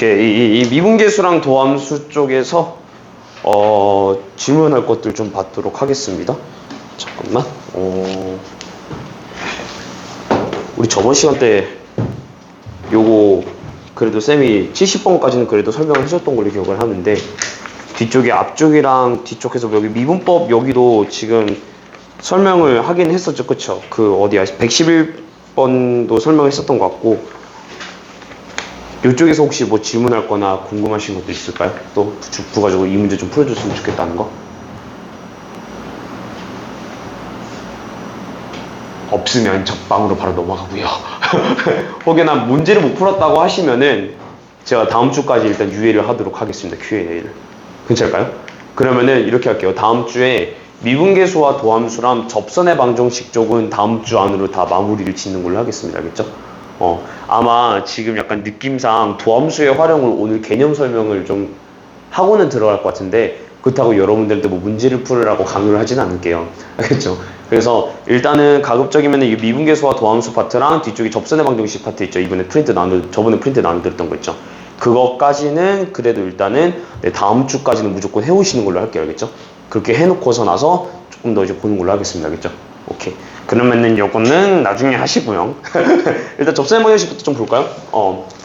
오케이. 이 미분계수랑 도함수 쪽에서 질문할 것들 좀 받도록 하겠습니다. 잠깐만. 우리 저번 시간 때 요거 그래도 쌤이 70번까지는 그래도 설명을 해줬던 걸로 기억을 하는데, 뒤쪽에 앞쪽이랑 뒤쪽에서 여기 미분법 여기도 지금 설명을 하긴 했었죠. 그쵸? 그 어디야 111번도 설명했었던 것 같고, 이쪽에서 혹시 뭐 질문할 거나 궁금하신 것도 있을까요? 또 부가적으로 이 문제 좀 풀어줬으면 좋겠다는 거? 없으면 적방으로 바로 넘어가고요. 혹여나 문제를 못 풀었다고 하시면은 제가 다음 주까지 일단 유예를 하도록 하겠습니다. Q&A를. 괜찮을까요? 그러면은 이렇게 할게요. 다음 주에 미분계수와 도함수랑 접선의 방정식 쪽은 다음 주 안으로 다 마무리를 짓는 걸로 하겠습니다. 알겠죠? 아마 지금 약간 느낌상 도함수의 활용을 오늘 개념 설명을 좀 하고는 들어갈 것 같은데, 그렇다고 여러분들한테 뭐 문제를 풀으라고 강요를 하지는 않을게요. 알겠죠? 그래서 일단은 가급적이면 이 미분계수와 도함수 파트랑 뒤쪽에 접선의 방정식 파트 있죠. 저번에 프린트 나눠드렸던 거 있죠. 그것까지는 그래도 일단은 다음 주까지는 무조건 해오시는 걸로 할게요. 알겠죠? 그렇게 해놓고서 나서 조금 더 이제 보는 걸로 하겠습니다. 알겠죠? 오케이. 그러면은 요거는 나중에 하시고요. 일단 접선의 방정식부터 좀 볼까요?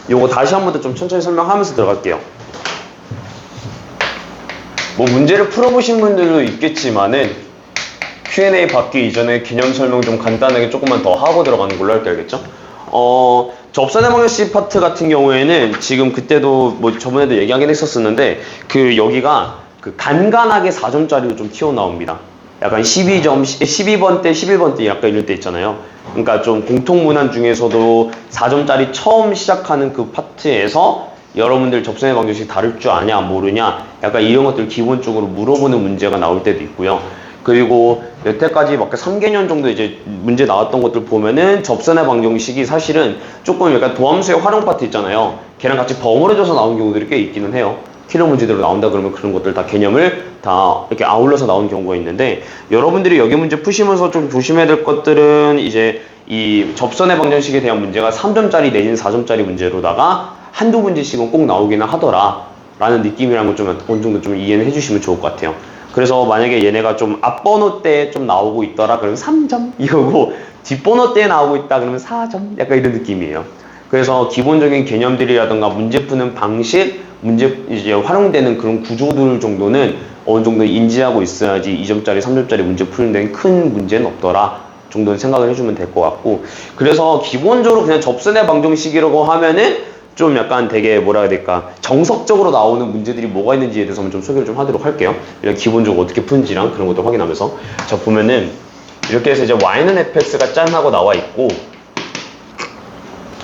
요거 다시 한 번 더 좀 천천히 설명하면서 들어갈게요. 뭐 문제를 풀어보신 분들도 있겠지만은 Q&A 받기 이전에 개념 설명 좀 간단하게 조금만 더 하고 들어가는 걸로 할게요. 알겠죠? 접선의 방정식 파트 같은 경우에는 지금 그때도 뭐 저번에도 얘기하긴 했었었는데, 그 여기가 그 간간하게 4점짜리로 좀 튀어나옵니다. 약간 12번 때, 11번 때 약간 이럴 때 있잖아요. 그러니까 좀 공통문항 중에서도 4점짜리 처음 시작하는 그 파트에서 여러분들 접선의 방정식 다룰 줄 아냐 모르냐 약간 이런 것들 기본적으로 물어보는 문제가 나올 때도 있고요. 그리고 여태까지 막 3개년 정도 이제 문제 나왔던 것들 보면은 접선의 방정식이 사실은 조금 약간 도함수의 활용 파트 있잖아요. 걔랑 같이 버무려져서 나온 경우들이 꽤 있기는 해요. 키로 문제대로 나온다 그러면 그런 것들 다 개념을 다 이렇게 아울러서 나온 경우가 있는데, 여러분들이 여기 문제 푸시면서 좀 조심해야 될 것들은 이제 이 접선의 방정식에 대한 문제가 3점짜리 내지는 4점짜리 문제로다가 한두 문제씩은 꼭 나오기는 하더라 라는 느낌이라는 걸 좀 어느 정도 좀 이해는 해주시면 좋을 것 같아요. 그래서 만약에 얘네가 좀 앞번호 때 좀 나오고 있더라 그러면 3점 이거고, 뒷번호 때 나오고 있다 그러면 4점 약간 이런 느낌이에요. 그래서 기본적인 개념들이라던가 문제 푸는 방식, 문제 이제 활용되는 그런 구조들 정도는 어느 정도 인지하고 있어야지 2점짜리, 3점짜리 문제 푸는 데는 큰 문제는 없더라 정도는 생각을 해주면 될 것 같고, 그래서 기본적으로 그냥 접선의 방정식이라고 하면은 좀 약간 되게 뭐라 해야 될까, 정석적으로 나오는 문제들이 뭐가 있는지에 대해서 좀 소개를 좀 하도록 할게요. 이렇게 기본적으로 어떻게 푸는지랑 그런 것도 확인하면서. 자, 보면은 이렇게 해서 이제 y는 fx가 짠 하고 나와 있고,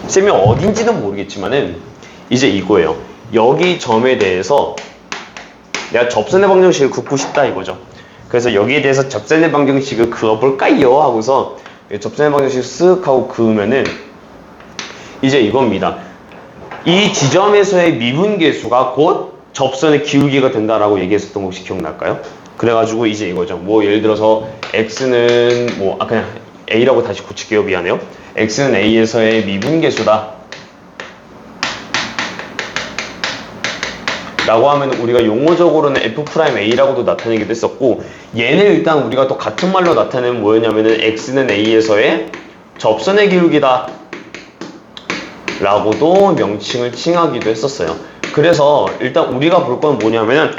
쌤이 어딘지는 모르겠지만은 이제 이거예요. 여기 점에 대해서 내가 접선의 방정식을 긋고 싶다 이거죠. 그래서 여기에 대해서 접선의 방정식을 그어볼까요? 하고서 접선의 방정식을 쓱 하고 그으면은 이제 이겁니다. 이 지점에서의 미분계수가 곧 접선의 기울기가 된다라고 얘기했었던 거 혹시 기억날까요? 그래가지고 이제 이거죠. 뭐 예를 들어서 x는 뭐 그냥 a라고 다시 고칠게요. 미안해요. x는 a에서의 미분계수다 라고 하면 우리가 용어적으로는 f'a라고도 나타내기도 했었고, 얘는 일단 우리가 또 같은 말로 나타내면 뭐였냐면은 x는 a에서의 접선의 기울기다 라고도 명칭을 칭하기도 했었어요. 그래서 일단 우리가 볼 건 뭐냐면은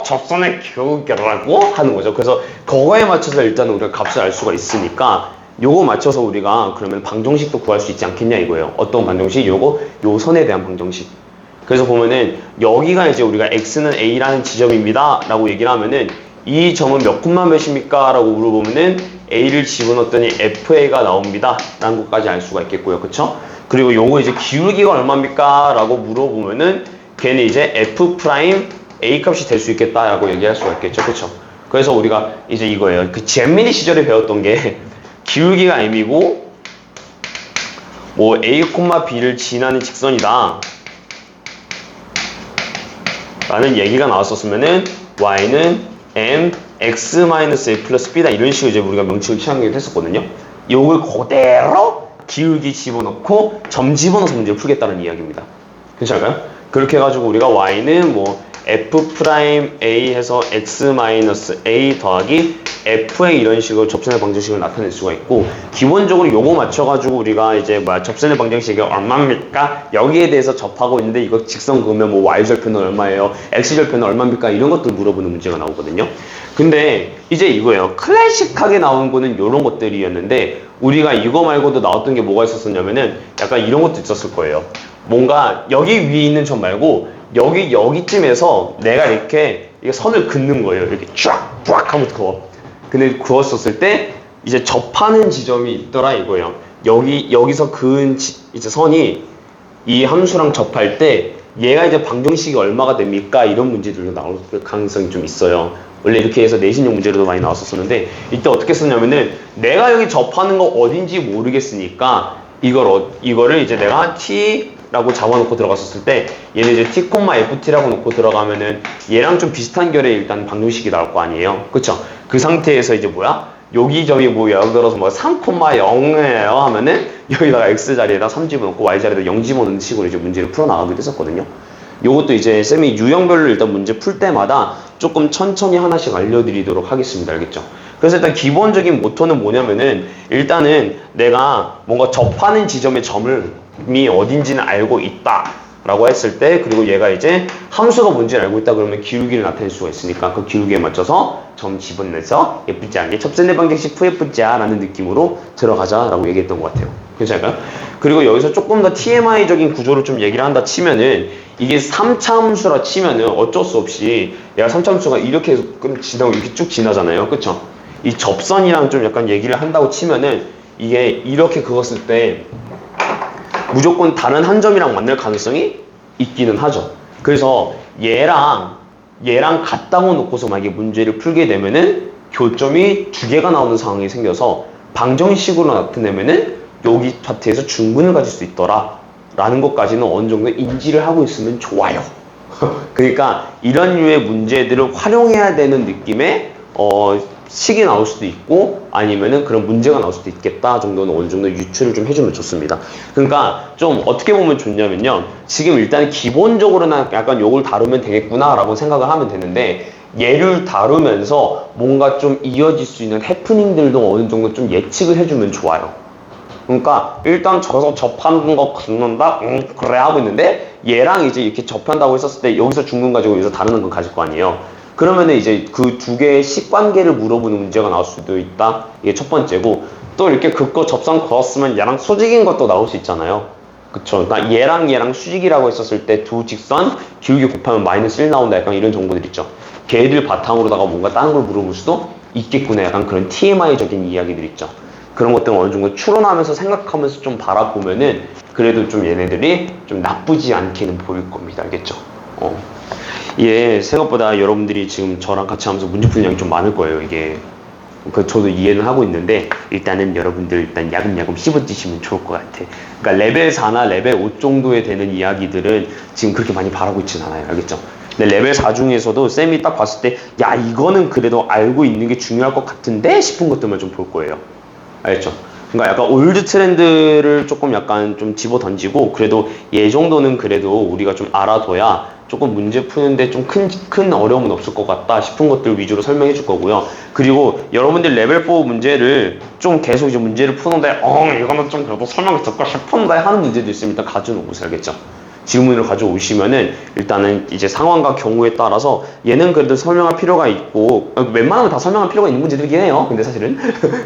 접선의 기울기라고 하는 거죠. 그래서 그거에 맞춰서 일단 우리가 값을 알 수가 있으니까 요거 맞춰서 우리가 그러면 방정식도 구할 수 있지 않겠냐 이거예요. 어떤 방정식? 요 선에 대한 방정식. 그래서 보면은 여기가 이제 우리가 x는 a라는 지점입니다 라고 얘기를 하면은 이 점은 몇 콤마 몇입니까? 라고 물어보면은 a를 집어넣었더니 fa가 나옵니다 라는 것까지 알 수가 있겠고요. 그쵸? 그리고 요거 이제 기울기가 얼마입니까? 라고 물어보면은 걔는 이제 f'a 값이 될 수 있겠다 라고 얘기할 수가 있겠죠. 그쵸? 그래서 우리가 이제 이거예요. 그 잼미니 시절에 배웠던 게 기울기가 m이고 뭐 a, b를 지나는 직선이다 라는 얘기가 나왔었으면은 y는 m x-a 플러스 b다 이런 식으로 이제 우리가 명칭을 취하기도 했었거든요. 요걸 그대로 기울기 집어넣고 점 집어넣어서 문제를 풀겠다는 이야기입니다. 괜찮을까요? 그렇게 해가지고 우리가 y는 뭐 f'(a) 해서 x-a 더하기 f의 이런 식으로 접선의 방정식을 나타낼 수가 있고, 기본적으로 요거 맞춰가지고 우리가 이제 접선의 방정식이 얼마입니까? 여기에 대해서 접하고 있는데 이거 직선 그으면 뭐 y절편은 얼마예요? x절편은 얼마입니까? 이런 것들 물어보는 문제가 나오거든요. 근데 이제 이거예요. 클래식하게 나오는 거는 이런 것들이었는데, 우리가 이거 말고도 나왔던 게 뭐가 있었냐면은 약간 이런 것도 있었을 거예요. 뭔가 여기 위에 있는 점 말고 여기쯤에서 내가 이렇게 선을 긋는 거예요. 이렇게 쫙 하면 그어. 근데 그었었을 때 이제 접하는 지점이 있더라 이거예요. 여기서 그은 이제 선이 이 함수랑 접할 때 얘가 이제 방정식이 얼마가 됩니까? 이런 문제들도 나올 가능성이 좀 있어요. 원래 이렇게 해서 내신용 문제로도 많이 나왔었는데, 이때 어떻게 썼냐면은 내가 여기 접하는 거 어딘지 모르겠으니까 이거를 이제 내가 t라고 잡아놓고 들어갔었을 때 얘는 이제 t,ft라고 놓고 들어가면은 얘랑 좀 비슷한 결의 일단 방정식이 나올 거 아니에요. 그쵸? 그 상태에서 이제 뭐야? 여기 점이 뭐 예를 들어서 뭐 3,0이에요 하면은 여기다가 x 자리에다 3 집어넣고 y 자리에다 0 집어넣는 식으로 이제 문제를 풀어나가기도 했었거든요. 요것도 이제 쌤이 유형별로 일단 문제 풀 때마다 조금 천천히 하나씩 알려드리도록 하겠습니다. 알겠죠? 그래서 일단 기본적인 모토는 뭐냐면은, 일단은 내가 뭔가 접하는 지점의 점이 어딘지는 알고 있다 라고 했을 때, 그리고 얘가 이제 함수가 뭔지를 알고 있다 그러면 기울기를 나타낼 수가 있으니까 그 기울기에 맞춰서 점 집어내서 예쁘지 않게 접선의 방정식 FF자 라는 느낌으로 들어가자 라고 얘기했던 것 같아요. 괜찮을까요? 그리고 여기서 조금 더 TMI적인 구조를 좀 얘기를 한다 치면은, 이게 3차 함수라 치면은 어쩔 수 없이 얘가 3차 함수가 이렇게 지나고 이렇게 쭉 지나잖아요. 그쵸? 이 접선이랑 좀 약간 얘기를 한다고 치면은 이게 이렇게 그었을 때 무조건 다른 한 점이랑 만날 가능성이 있기는 하죠. 그래서 얘랑 같다고 놓고서 만약에 문제를 풀게 되면은 교점이 두 개가 나오는 상황이 생겨서 방정식으로 나타내면은 여기 파트에서 중근을 가질 수 있더라 라는 것까지는 어느 정도 인지를 하고 있으면 좋아요. 그러니까 이런 류의 문제들을 활용해야 되는 느낌의 식이 나올 수도 있고 아니면은 그런 문제가 나올 수도 있겠다 정도는 어느 정도 유추를 좀 해주면 좋습니다. 그러니까 좀 어떻게 보면 좋냐면요, 지금 일단 기본적으로는 약간 요걸 다루면 되겠구나 라고 생각을 하면 되는데, 얘를 다루면서 뭔가 좀 이어질 수 있는 해프닝들도 어느 정도 좀 예측을 해주면 좋아요. 그러니까 일단 저서 접하는 거 긋는다? 그래 하고 있는데, 얘랑 이제 이렇게 접한다고 했었을 때 여기서 중근 가지고 여기서 다루는 건 가질 거 아니에요. 그러면은 이제 그 두 개의 식관계를 물어보는 문제가 나올 수도 있다. 이게 첫 번째고, 또 이렇게 긋고 접선 그었으면 얘랑 수직인 것도 나올 수 있잖아요. 그쵸? 나 얘랑 수직이라고 했었을 때 두 직선 기울기 곱하면 마이너스 1 나온다. 약간 이런 정보들 있죠. 걔들 바탕으로다가 뭔가 다른 걸 물어볼 수도 있겠구나. 약간 그런 TMI적인 이야기들 있죠. 그런 것들은 어느 정도 추론하면서 생각하면서 좀 바라보면은 그래도 좀 얘네들이 좀 나쁘지 않게는 보일 겁니다. 알겠죠? 예, 생각보다 여러분들이 지금 저랑 같이 하면서 문제 푸는 양이 좀 많을 거예요. 이게 저도 이해는 하고 있는데, 일단은 여러분들 일단 야금야금 씹어드시면 좋을 것 같아. 그러니까 레벨 4나 레벨 5 정도에 되는 이야기들은 지금 그렇게 많이 바라고 있진 않아요. 알겠죠? 근데 레벨 4 중에서도 쌤이 딱 봤을 때 야, 이거는 그래도 알고 있는 게 중요할 것 같은데 싶은 것들만 좀 볼 거예요. 알겠죠? 그러니까 약간 올드 트렌드를 조금 약간 좀 집어 던지고, 그래도 얘 정도는 그래도 우리가 좀 알아둬야 조금 문제 푸는데 좀 큰 어려움은 없을 것 같다 싶은 것들 위주로 설명해 줄 거고요. 그리고 여러분들 레벨 4 문제를 좀 계속 이제 문제를 푸는데 이거는 좀 그래도 설명을 듣고 싶은데 하는 문제도 있으면 일단 가져오세요. 알겠죠? 질문을 가져오시면은 일단은 이제 상황과 경우에 따라서 얘는 그래도 설명할 필요가 있고, 웬만하면 다 설명할 필요가 있는 문제들이긴 해요. 근데 사실은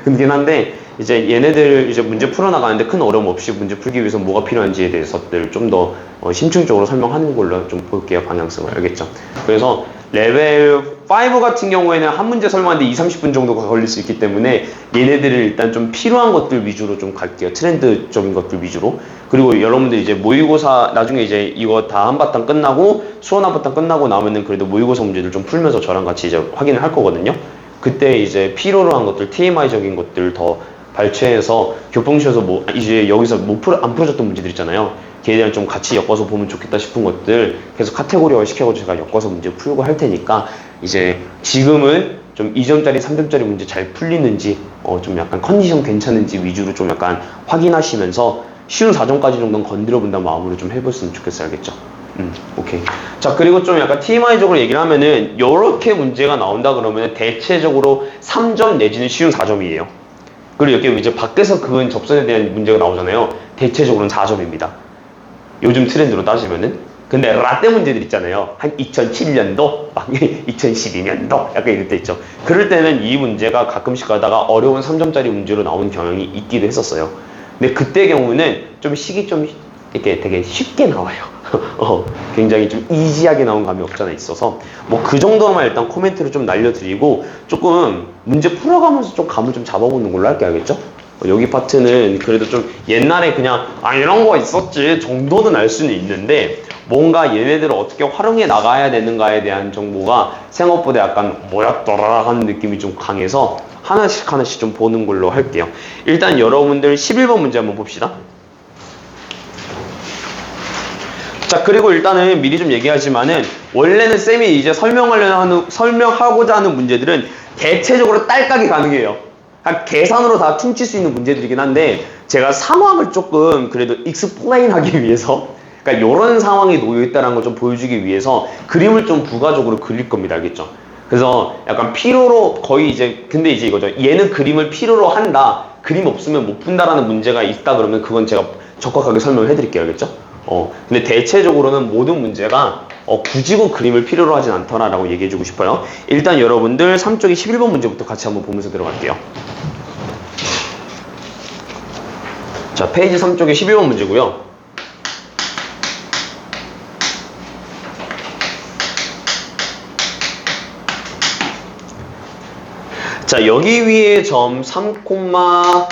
근데 한데 이제 얘네들 이제 문제 풀어나가는데 큰 어려움 없이 문제 풀기 위해서 뭐가 필요한지에 대해서들 좀 더 심층적으로 설명하는 걸로 좀 볼게요. 방향성을. 알겠죠? 그래서 레벨 5 같은 경우에는 한 문제 설명하는데 20-30분 정도가 걸릴 수 있기 때문에 얘네들을 일단 좀 필요한 것들 위주로 좀 갈게요. 트렌드적인 것들 위주로. 그리고 여러분들 이제 모의고사 나중에 이제 이거 다 한바탕 끝나고 수원 한바탕 끝나고 나면은 그래도 모의고사 문제들 좀 풀면서 저랑 같이 이제 확인을 할 거거든요. 그때 이제 필요로 한 것들, TMI적인 것들 더 발췌해서 교통시에서 뭐 이제 여기서 안 풀어졌던 문제들 있잖아요. 걔네랑 좀 같이 엮어서 보면 좋겠다 싶은 것들 계속 카테고리화 시켜가지고 제가 엮어서 문제 풀고 할 테니까, 이제 지금은 좀 2점짜리 3점짜리 문제 잘 풀리는지 좀 약간 컨디션 괜찮은지 위주로 좀 약간 확인하시면서 쉬운 4점까지 정도는 건드려 본다는 마음으로 좀 해봤으면 좋겠어요. 알겠죠? 오케이. 자, 그리고 좀 약간 TMI적으로 얘기를 하면은, 이렇게 문제가 나온다 그러면 대체적으로 3점 내지는 쉬운 4점이에요. 그리고 여기 이제 밖에서 그은 접선에 대한 문제가 나오잖아요. 대체적으로는 4점입니다. 요즘 트렌드로 따지면은. 근데 라떼 문제들 있잖아요. 한 2007년도, 막 2012년도, 약간 이럴 때 있죠. 그럴 때는 이 문제가 가끔씩 가다가 어려운 3점짜리 문제로 나오는 경향이 있기도 했었어요. 근데 그때 경우는 좀 식이 좀 이렇게 되게 쉽게 나와요. 굉장히 좀 이지하게 나온 감이 없잖아 있어서 뭐 그 정도만 일단 코멘트를 좀 날려드리고 조금 문제 풀어가면서 좀 감을 좀 잡아보는 걸로 할게. 알겠죠? 여기 파트는 그래도 좀 옛날에 그냥 이런 거 있었지 정도는 알 수는 있는데 뭔가 얘네들을 어떻게 활용해 나가야 되는가에 대한 정보가 생각보다 약간 뭐였더라 하는 느낌이 좀 강해서 하나씩 하나씩 좀 보는 걸로 할게요. 일단 여러분들 11번 문제 한번 봅시다. 자, 그리고 일단은 미리 좀 얘기하지만은 원래는 쌤이 이제 설명하고자 하는 문제들은 대체적으로 딸깍이 가능해요. 계산으로 다 퉁칠 수 있는 문제들이긴 한데 제가 상황을 조금 그래도 익스플레인 하기 위해서 그러니까 이런 상황이 놓여 있다는 걸 좀 보여주기 위해서 그림을 좀 부가적으로 그릴 겁니다. 알겠죠? 그래서 약간 필요로 거의 이제 근데 이제 이거죠. 얘는 그림을 필요로 한다. 그림 없으면 못 푼다라는 문제가 있다 그러면 그건 제가 적확하게 설명을 해드릴게요. 알겠죠? 근데 대체적으로는 모든 문제가 굳이 그 그림을 필요로 하진 않더라라고 얘기해주고 싶어요. 일단 여러분들 3쪽의 11번 문제부터 같이 한번 보면서 들어갈게요. 자, 페이지 3쪽의 11번 문제고요. 자, 여기 위에 점 3,0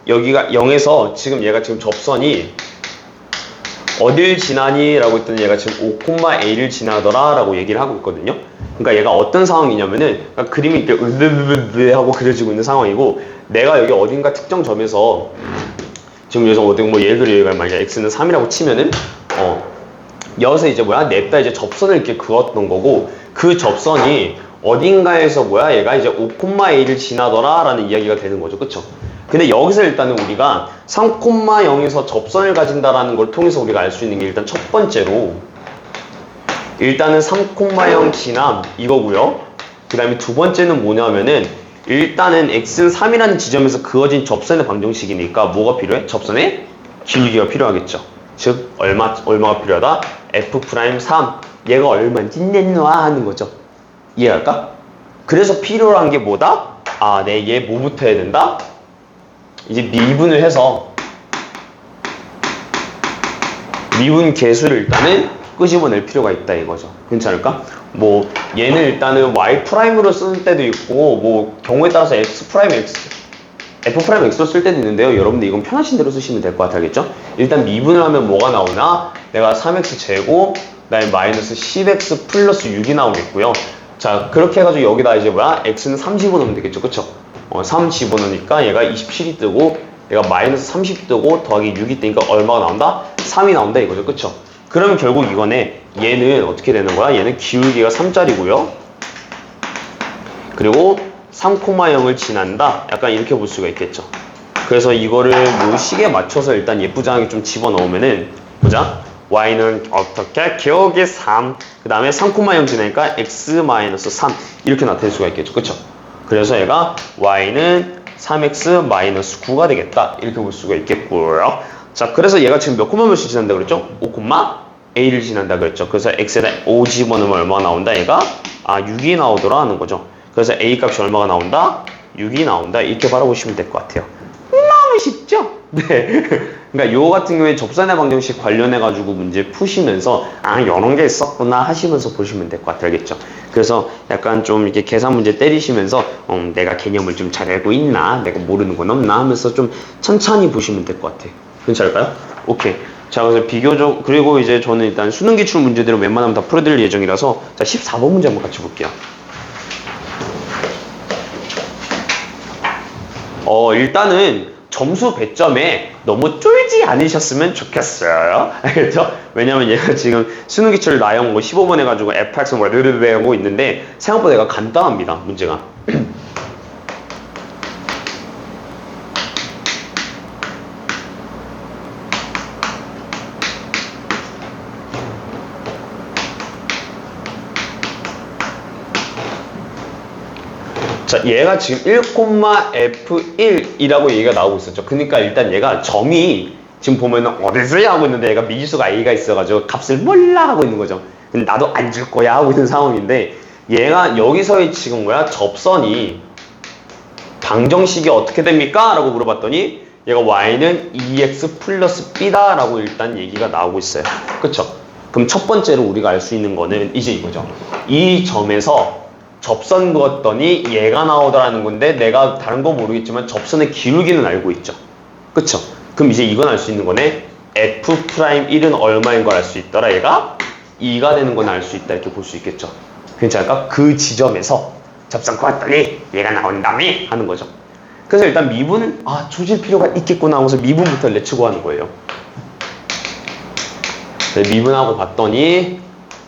여기가 0에서 지금 얘가 지금 접선이 어딜 지나니? 라고 했더니 얘가 지금 5,a를 지나더라 라고 얘기를 하고 있거든요. 그러니까 얘가 어떤 상황이냐면은 그러니까 그림이 이렇게 으르르르 하고 그려지고 있는 상황이고 내가 여기 어딘가 특정 점에서 지금 여기서 어디 뭐 예를 들어 얘가 만약에 x는 3이라고 치면은 여기서 이제 냅다 이제 접선을 이렇게 그었던 거고 그 접선이 어딘가에서 얘가 이제 5,a를 지나더라 라는 이야기가 되는 거죠. 그쵸? 근데 여기서 일단은 우리가 3,0에서 접선을 가진다라는 걸 통해서 우리가 알 수 있는 게 일단 첫 번째로 일단은 3,0 지남 이거고요. 그 다음에 두 번째는 뭐냐면은 일단은 x는 3이라는 지점에서 그어진 접선의 방정식이니까 뭐가 필요해? 접선의 길이가 필요하겠죠. 즉 얼마가 필요하다? f'3 얘가 얼마인지 내놔 하는 거죠. 이해할까? 그래서 필요한 게 뭐다? 얘 뭐부터 해야 된다? 이제 미분을 해서 미분 계수를 일단은 끄집어낼 필요가 있다 이거죠. 괜찮을까? 뭐 얘는 일단은 y''으로 쓸 때도 있고 뭐 경우에 따라서 f'x로 쓸 때도 있는데요. 여러분들 이건 편하신 대로 쓰시면 될 것 같아요. 알겠죠? 일단 미분을 하면 뭐가 나오나? 내가 3x 제곱 그다음에 마이너스 10x 플러스 6이 나오겠고요. 자, 그렇게 해가지고 여기다 이제 x는 3 집어넣으면 되겠죠. 그쵸? 3 집어넣으니까 얘가 27이 뜨고 얘가 마이너스 30 뜨고 더하기 6이 뜨니까 얼마가 나온다? 3이 나온다 이거죠. 그쵸? 그러면 결국 이거네. 얘는 어떻게 되는 거야? 얘는 기울기가 3짜리고요. 그리고 3,0을 지난다. 약간 이렇게 볼 수가 있겠죠. 그래서 이거를 뭐 식에 맞춰서 일단 예쁘장하게 좀 집어넣으면은 보자. y는 어떻게? 기울기 3. 그 다음에 3,0 지나니까 x-3 이렇게 나타낼 수가 있겠죠. 그쵸? 그래서 얘가 y는 3x-9가 되겠다. 이렇게 볼 수가 있겠고요. 자, 그래서 얘가 지금 몇 몇씩 지난다 그랬죠? 5,a를 지난다 그랬죠. 그래서 x에다 5 집어넣으면 얼마가 나온다? 얘가 6이 나오더라 하는 거죠. 그래서 a 값이 얼마가 나온다? 6이 나온다. 이렇게 바라보시면 될 것 같아요. 너무 쉽죠? 네. 그러니까 요 같은 경우에 접선의 방정식 관련해가지고 문제 푸시면서 이런 게 있었구나 하시면서 보시면 될 것 같아요. 알겠죠? 그래서 약간 좀 이렇게 계산 문제 때리시면서 내가 개념을 좀 잘 알고 있나? 내가 모르는 건 없나? 하면서 좀 천천히 보시면 될 것 같아요. 괜찮을까요? 오케이. 자, 그래서 비교적 그리고 이제 저는 일단 수능 기출 문제들은 웬만하면 다 풀어드릴 예정이라서 자, 14번 문제 한번 같이 볼게요. 일단은 점수 배점에 너무 쫄지 않으셨으면 좋겠어요. 알겠죠? 왜냐면 얘가 지금 수능 기출 나형 15번 해가지고 fx 뭐 르르르 하고 있는데 생각보다 얘가 간단합니다. 문제가. 자, 얘가 지금 1,f1이라고 얘기가 나오고 있었죠. 그러니까 일단 얘가 점이 지금 보면은 어디서야 하고 있는데 얘가 미지수가 a가 있어가지고 값을 몰라 하고 있는 거죠. 근데 나도 안 줄 거야 하고 있는 상황인데 얘가 여기서의 지금 뭐야? 접선이 방정식이 어떻게 됩니까? 라고 물어봤더니 얘가 y는 2x 플러스 b다 라고 일단 얘기가 나오고 있어요. 그쵸? 그럼 첫 번째로 우리가 알 수 있는 거는 이제 이거죠. 이 점에서 접선 그었더니 얘가 나오더라는 건데 내가 다른 건 모르겠지만 접선의 기울기는 알고 있죠. 그쵸? 그럼 이제 이건 알 수 있는 거네. f'1은 얼마인 걸 알 수 있더라. 얘가 2가 되는 건 알 수 있다 이렇게 볼 수 있겠죠. 그러니까 그 지점에서 접선 그었더니 얘가 나온다며 하는 거죠. 그래서 일단 미분은 조질 필요가 있겠구나 하면서 미분부터 내치고 하는 거예요. 네, 미분하고 봤더니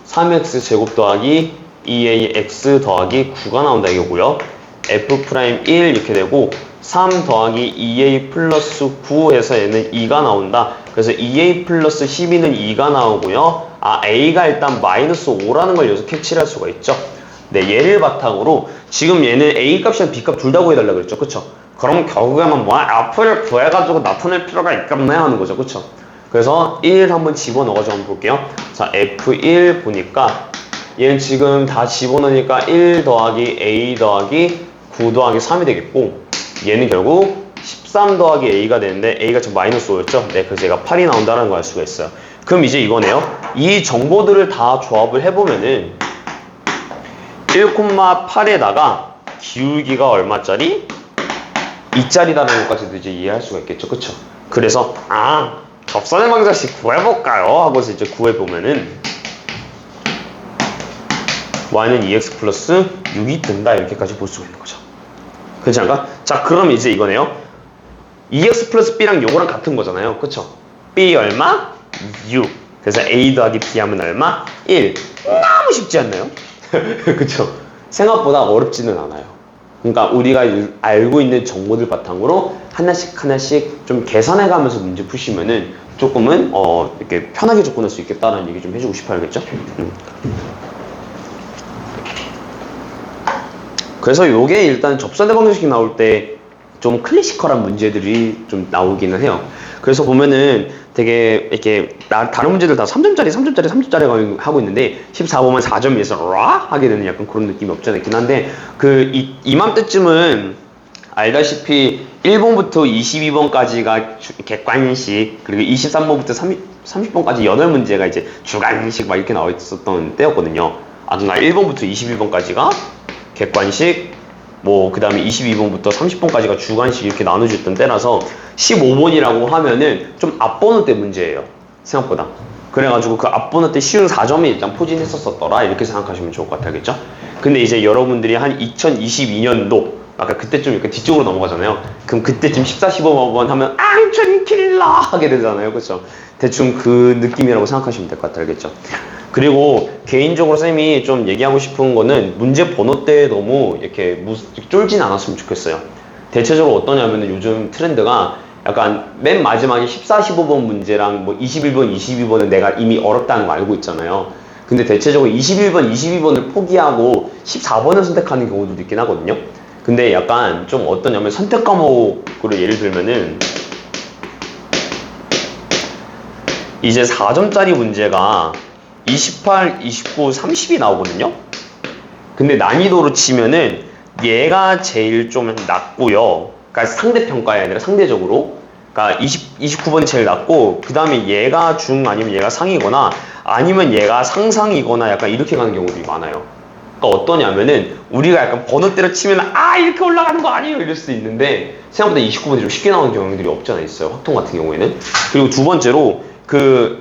3x 제곱 더하기 2ax 더하기 9가 나온다 이거고요. f'1 이렇게 되고 3 더하기 2a 플러스 9 해서 얘는 2가 나온다. 그래서 2a 플러스 12는 2가 나오고요. a가 일단 마이너스 5라는 걸 여기서 캐치를 할 수가 있죠. 네, 얘를 바탕으로 지금 얘는 a 값이랑 b 값 둘 다 구해달라고 그랬죠. 그쵸? 그럼 결국에는 f를 구해가지고 나타낼 필요가 있겠네 하는 거죠. 그쵸? 그래서 1 한번 집어넣어가지고 한번 볼게요. 자, f1 보니까 얘는 지금 다 집어넣으니까 1 더하기 a 더하기 9 더하기 3이 되겠고 얘는 결국 13 더하기 a가 되는데 a가 지금 마이너스 5였죠? 네, 그래서 얘가 8이 나온다는 걸 알 수가 있어요. 그럼 이제 이거네요. 이 정보들을 다 조합을 해보면은 1,8에다가 기울기가 얼마짜리? 2짜리라는 것까지도 이제 이해할 수가 있겠죠. 그쵸? 그래서 접선의 방정식 구해볼까요? 하고서 이제 구해보면은 y는 2x 플러스 6이 든다 이렇게까지 볼 수가 있는 거죠. 그렇지 않을까? 자, 그럼 이제 이거네요. 2x 플러스 b랑 요거랑 같은 거잖아요. 그쵸? b 얼마? 6. 그래서 a 더하기 b 하면 얼마? 1. 너무 쉽지 않나요? 그쵸? 생각보다 어렵지는 않아요. 그러니까 우리가 알고 있는 정보들 바탕으로 하나씩 좀 계산해 가면서 문제 푸시면은 조금은 이렇게 편하게 접근할 수 있겠다는 얘기 좀 해주고 싶어요. 알겠죠? 그래서 요게 일단 접선의 방정식이 나올 때 좀 클래시컬한 문제들이 좀 나오기는 해요. 그래서 보면은 되게 이렇게 다른 문제들 다 3점짜리 하고 있는데 14번만 4점에서 라 하게 되는 약간 그런 느낌이 없지 않아 있긴 한데 이맘때쯤은 알다시피 1번부터 22번까지가 객관식 그리고 23번부터 30번까지 8문제가 이제 주관식 막 이렇게 나와 있었던 때였거든요. 그러니까 1번부터 21번까지가 객관식 그 다음에 22번부터 30번까지가 주관식 이렇게 나눠졌던 때라서 15번이라고 하면은 좀 앞번호 때 문제예요. 생각보다. 그래가지고 그 앞번호 때 쉬운 4점이 일단 포진했었더라 이렇게 생각하시면 좋을 것 같아요. 알겠죠? 근데 이제 여러분들이 한 2022년도 아까 그때쯤 이렇게 뒤쪽으로 넘어가잖아요. 그럼 그때쯤 14, 15번 하면 앙천 킬러 하게 되잖아요. 그렇죠? 대충 그 느낌이라고 생각하시면 될 것 같아요. 알겠죠? 그리고 개인적으로 쌤이 좀 얘기하고 싶은 거는 문제 번호 때 너무 이렇게 쫄진 않았으면 좋겠어요. 대체적으로 어떠냐면은 요즘 트렌드가 약간 맨 마지막에 14, 15번 문제랑 21번, 22번은 내가 이미 어렵다는 거 알고 있잖아요. 근데 대체적으로 21번, 22번을 포기하고 14번을 선택하는 경우도 있긴 하거든요. 근데 약간 좀 어떠냐면 선택 과목으로 예를 들면은 이제 4점짜리 문제가 28, 29, 30이 나오거든요. 근데 난이도로 치면은 얘가 제일 좀 낮고요. 그러니까 상대평가에 아니라 상대적으로. 그러니까 29번이 제일 낮고 그 다음에 얘가 중 아니면 얘가 상이거나 아니면 얘가 상상이거나 약간 이렇게 가는 경우들이 많아요. 그러니까 어떠냐면은 우리가 약간 번호대로 치면 이렇게 올라가는 거 아니에요 이럴 수 있는데 생각보다 29번이 좀 쉽게 나오는 경우들이 없지 않아 있어요. 확통 같은 경우에는. 그리고 두 번째로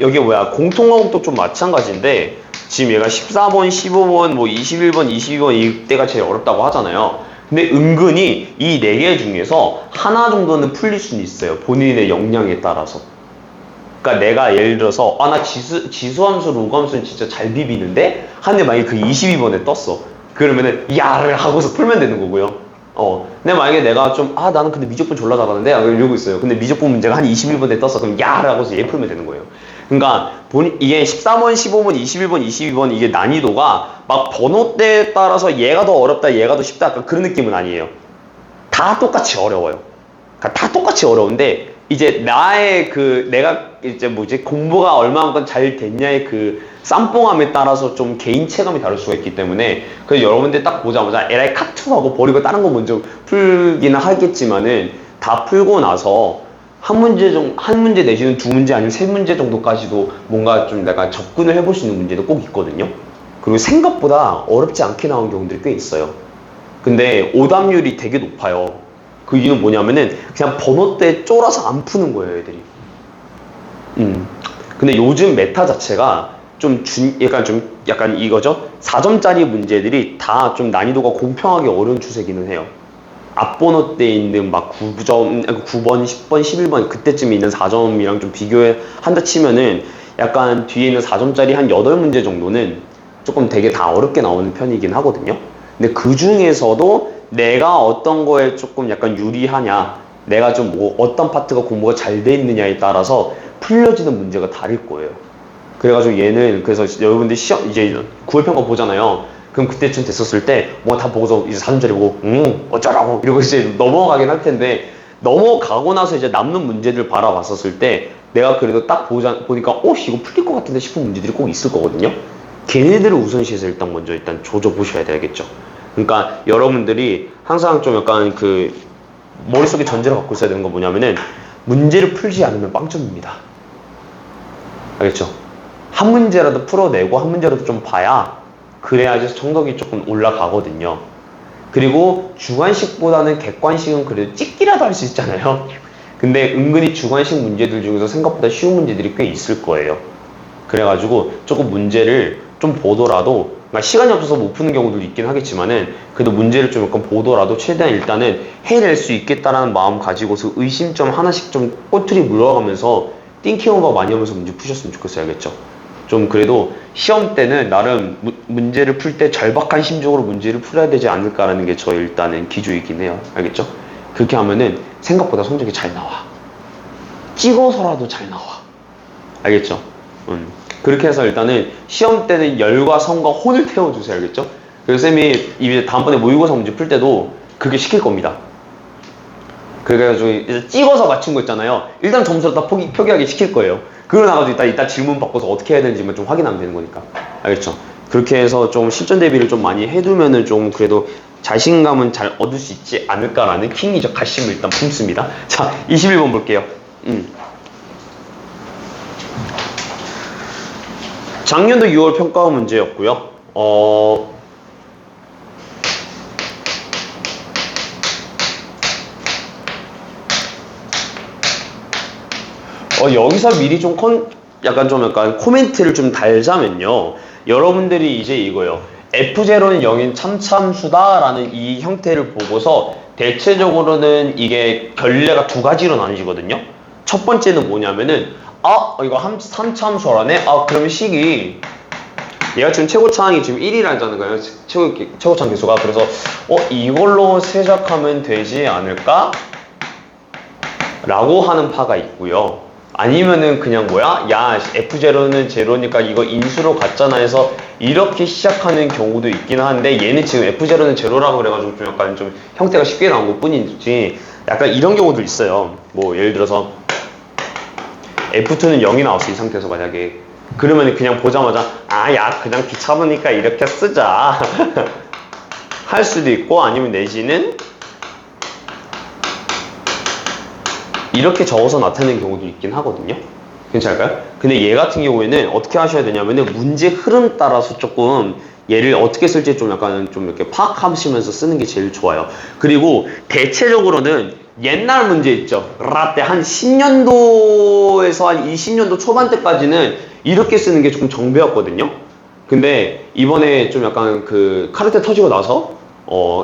여기 공통과목도 좀 마찬가지인데 지금 얘가 14번, 15번, 21번, 22번 이때가 제일 어렵다고 하잖아요. 근데 은근히 이 4개 중에서 하나 정도는 풀릴 수는 있어요. 본인의 역량에 따라서. 그러니까 내가 예를 들어서 나 지수함수, 로그함수는 진짜 잘 비비는데 하는데 만약에 그 22번에 떴어. 그러면은 야를 하고서 풀면 되는 거고요. 근데 만약에 내가 좀 나는 근데 미적분 졸라 잘하는데 이러고 있어요. 근데 미적분 문제가 한 21번에 떴어. 그럼 야를 하고서 얘 풀면 되는 거예요. 그러니까 이게 13번, 15번, 21번, 22번 이게 난이도가 막 번호대에 따라서 얘가 더 어렵다, 얘가 더 쉽다 약간 그런 느낌은 아니에요. 다 똑같이 어려워요. 그러니까 다 똑같이 어려운데 이제 나의 내가 이제 공부가 얼마만큼 잘 됐냐의 쌈뽕함에 따라서 좀 개인 체감이 다를 수가 있기 때문에 그래서 여러분들 딱 보자마자 에라이 카투하고 버리고 다른 거 먼저 풀기는 하겠지만은 다 풀고 나서 한 문제 내지는 두 문제 아니면 세 문제 정도까지도 뭔가 좀 내가 접근을 해볼 수 있는 문제도 꼭 있거든요. 그리고 생각보다 어렵지 않게 나온 경우들이 꽤 있어요. 근데 오답률이 되게 높아요. 그 이유는 뭐냐면은 그냥 번호대에 쫄아서 안 푸는 거예요, 애들이. 근데 요즘 메타 자체가 약간 이거죠. 4점짜리 문제들이 다 좀 난이도가 공평하게 어려운 추세기는 해요. 앞번호대에 있는 막 9번, 10번, 11번 그때쯤에 있는 4점이랑 좀 비교한다 치면은 약간 뒤에 있는 4점짜리 한 8문제 정도는 조금 되게 다 어렵게 나오는 편이긴 하거든요. 근데 그 중에서도 내가 어떤 거에 조금 약간 유리하냐, 내가 좀 어떤 파트가 공부가 잘 돼 있느냐에 따라서 풀려지는 문제가 다를 거예요. 그래가지고 그래서 여러분들 시험, 이제 9월 평가 보잖아요. 그럼 그때쯤 됐었을 때, 뭐 다 보고서 이제 4점짜리 보고, 어쩌라고, 이러고 이제 넘어가긴 할 텐데, 넘어가고 나서 이제 남는 문제들 바라봤었을 때, 내가 그래도 딱 보니까, 이거 풀릴 것 같은데 싶은 문제들이 꼭 있을 거거든요. 걔네들을 우선시해서 일단 조져보셔야 되겠죠. 그러니까 여러분들이 항상 좀 약간 머릿속에 전제를 갖고 있어야 되는 건 뭐냐면은, 문제를 풀지 않으면 빵점입니다. 알겠죠? 한 문제라도 풀어내고 한 문제라도 좀 봐야 그래야지 성적이 조금 올라가거든요. 그리고 주관식보다는 객관식은 그래도 찍기라도 할 수 있잖아요. 근데 은근히 주관식 문제들 중에서 생각보다 쉬운 문제들이 꽤 있을 거예요. 그래가지고 조금 문제를 좀 보더라도, 그러니까 시간이 없어서 못 푸는 경우도 있긴 하겠지만은 그래도 문제를 좀 약간 보더라도 최대한 일단은 해낼 수 있겠다라는 마음 가지고서 의심점 하나씩 좀 꼬투리 물어가면서 띵킹오버 많이 하면서 문제 푸셨으면 좋겠어요. 알겠죠? 좀 그래도 시험 때는 나름 문제를 풀 때 절박한 심정으로 문제를 풀어야 되지 않을까라는 게 저의 일단은 기조이긴 해요. 알겠죠? 그렇게 하면은 생각보다 성적이 잘 나와. 찍어서라도 잘 나와. 알겠죠? 그렇게 해서 일단은 시험 때는 열과 성과 혼을 태워주세요. 알겠죠? 그래서 쌤이 이제 다음번에 모의고사 문제 풀 때도 그렇게 시킬 겁니다. 그래가지고 이제 찍어서 맞춘 거 있잖아요. 일단 점수를 다 표기하게 시킬 거예요. 그러고 나가지고 이따 질문 바꿔서 어떻게 해야 되는지만 좀 확인하면 되는 거니까. 알겠죠? 그렇게 해서 좀 실전 대비를 좀 많이 해두면은 좀 그래도 자신감은 잘 얻을 수 있지 않을까라는 킹리적 가심을 일단 품습니다. 자, 21번 볼게요. 작년도 6월 평가 문제였고요. 여기서 미리 약간 코멘트를 좀 달자면요. 여러분들이 이제 이거요. F0는 0인 참참수다라는 이 형태를 보고서 대체적으로는 이게 결례가 두 가지로 나뉘거든요. 첫 번째는 뭐냐면은, 이거 참참수라네? 그러면 식이, 얘가 지금 최고차항이 지금 1이라는 거예요. 최고차항 개수가. 그래서, 이걸로 세작하면 되지 않을까? 라고 하는 파가 있고요. 아니면은 그냥 F0는 제로니까 이거 인수로 갔잖아 해서 이렇게 시작하는 경우도 있긴 한데, 얘는 지금 F0는 제로라고 그래가지고 좀 약간 좀 형태가 쉽게 나온 것 뿐이지, 약간 이런 경우도 있어요. 뭐 예를 들어서 F2는 0이 나왔어, 이 상태에서 만약에. 그러면 그냥 보자마자 그냥 귀찮으니까 이렇게 쓰자 할 수도 있고, 아니면 내지는 이렇게 적어서 나타내는 경우도 있긴 하거든요. 괜찮을까요? 근데 얘 같은 경우에는 어떻게 하셔야 되냐면은 문제 흐름 따라서 조금 얘를 어떻게 쓸지 좀 약간 좀 이렇게 파악하시면서 쓰는 게 제일 좋아요. 그리고 대체적으로는 옛날 문제 있죠. 라떼 한 10년도에서 한 20년도 초반 때까지는 이렇게 쓰는 게 조금 정배였거든요. 근데 이번에 좀 약간 카르텔 터지고 나서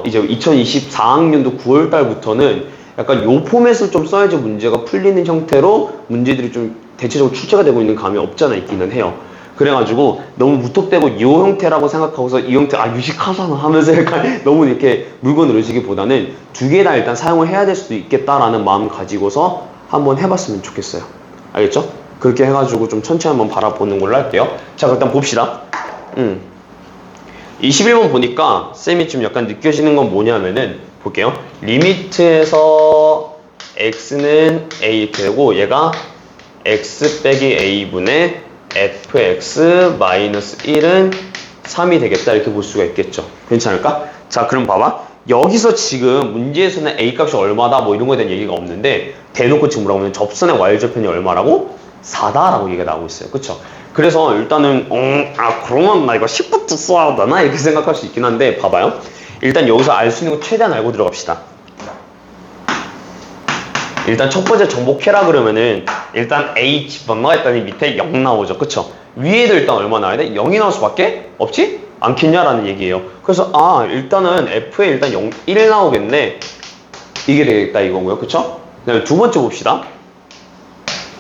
이제 2024학년도 9월 달부터는 약간 요 포맷을 좀 써야지 문제가 풀리는 형태로 문제들이 좀 대체적으로 출제가 되고 있는 감이 없지 않아 있기는 해요. 그래가지고 너무 무턱대고 이 형태라고 생각하고서 이 형태 유식하잖아 하면서 약간 너무 이렇게 물건을 넣으시기보다는 두 개 다 일단 사용을 해야 될 수도 있겠다라는 마음 가지고서 한번 해봤으면 좋겠어요. 알겠죠? 그렇게 해가지고 좀 천천히 한번 바라보는 걸로 할게요. 자, 일단 봅시다. 21번 보니까 쌤이 좀 약간 느껴지는 건 뭐냐면은 볼게요. 리미트에서 x는 a 이렇게 되고 얘가 x 빼기 a분의 fx 마이너스 1은 3이 되겠다 이렇게 볼 수가 있겠죠. 괜찮을까? 자, 그럼 봐봐. 여기서 지금 문제에서는 a 값이 얼마다 뭐 이런 거에 대한 얘기가 없는데 대놓고 지금 뭐라고 하면 접선의 y절편이 얼마라고? 4다라고 얘기가 나오고 있어요. 그쵸? 그래서 일단은 그러면 나 이거 10부터 써야 되나? 이렇게 생각할 수 있긴 한데 봐봐요. 일단 여기서 알 수 있는 거 최대한 알고 들어갑시다. 일단 첫 번째 정복해라 그러면은 일단 A 집어넣어 했더니 밑에 0 나오죠. 그쵸? 위에도 일단 얼마 나와야 돼? 0이 나올 수밖에 없지? 않겠냐라는 얘기예요. 그래서 일단은 F에 일단 1 나오겠네. 이게 되겠다 이거고요. 그쵸? 그다음에 두 번째 봅시다.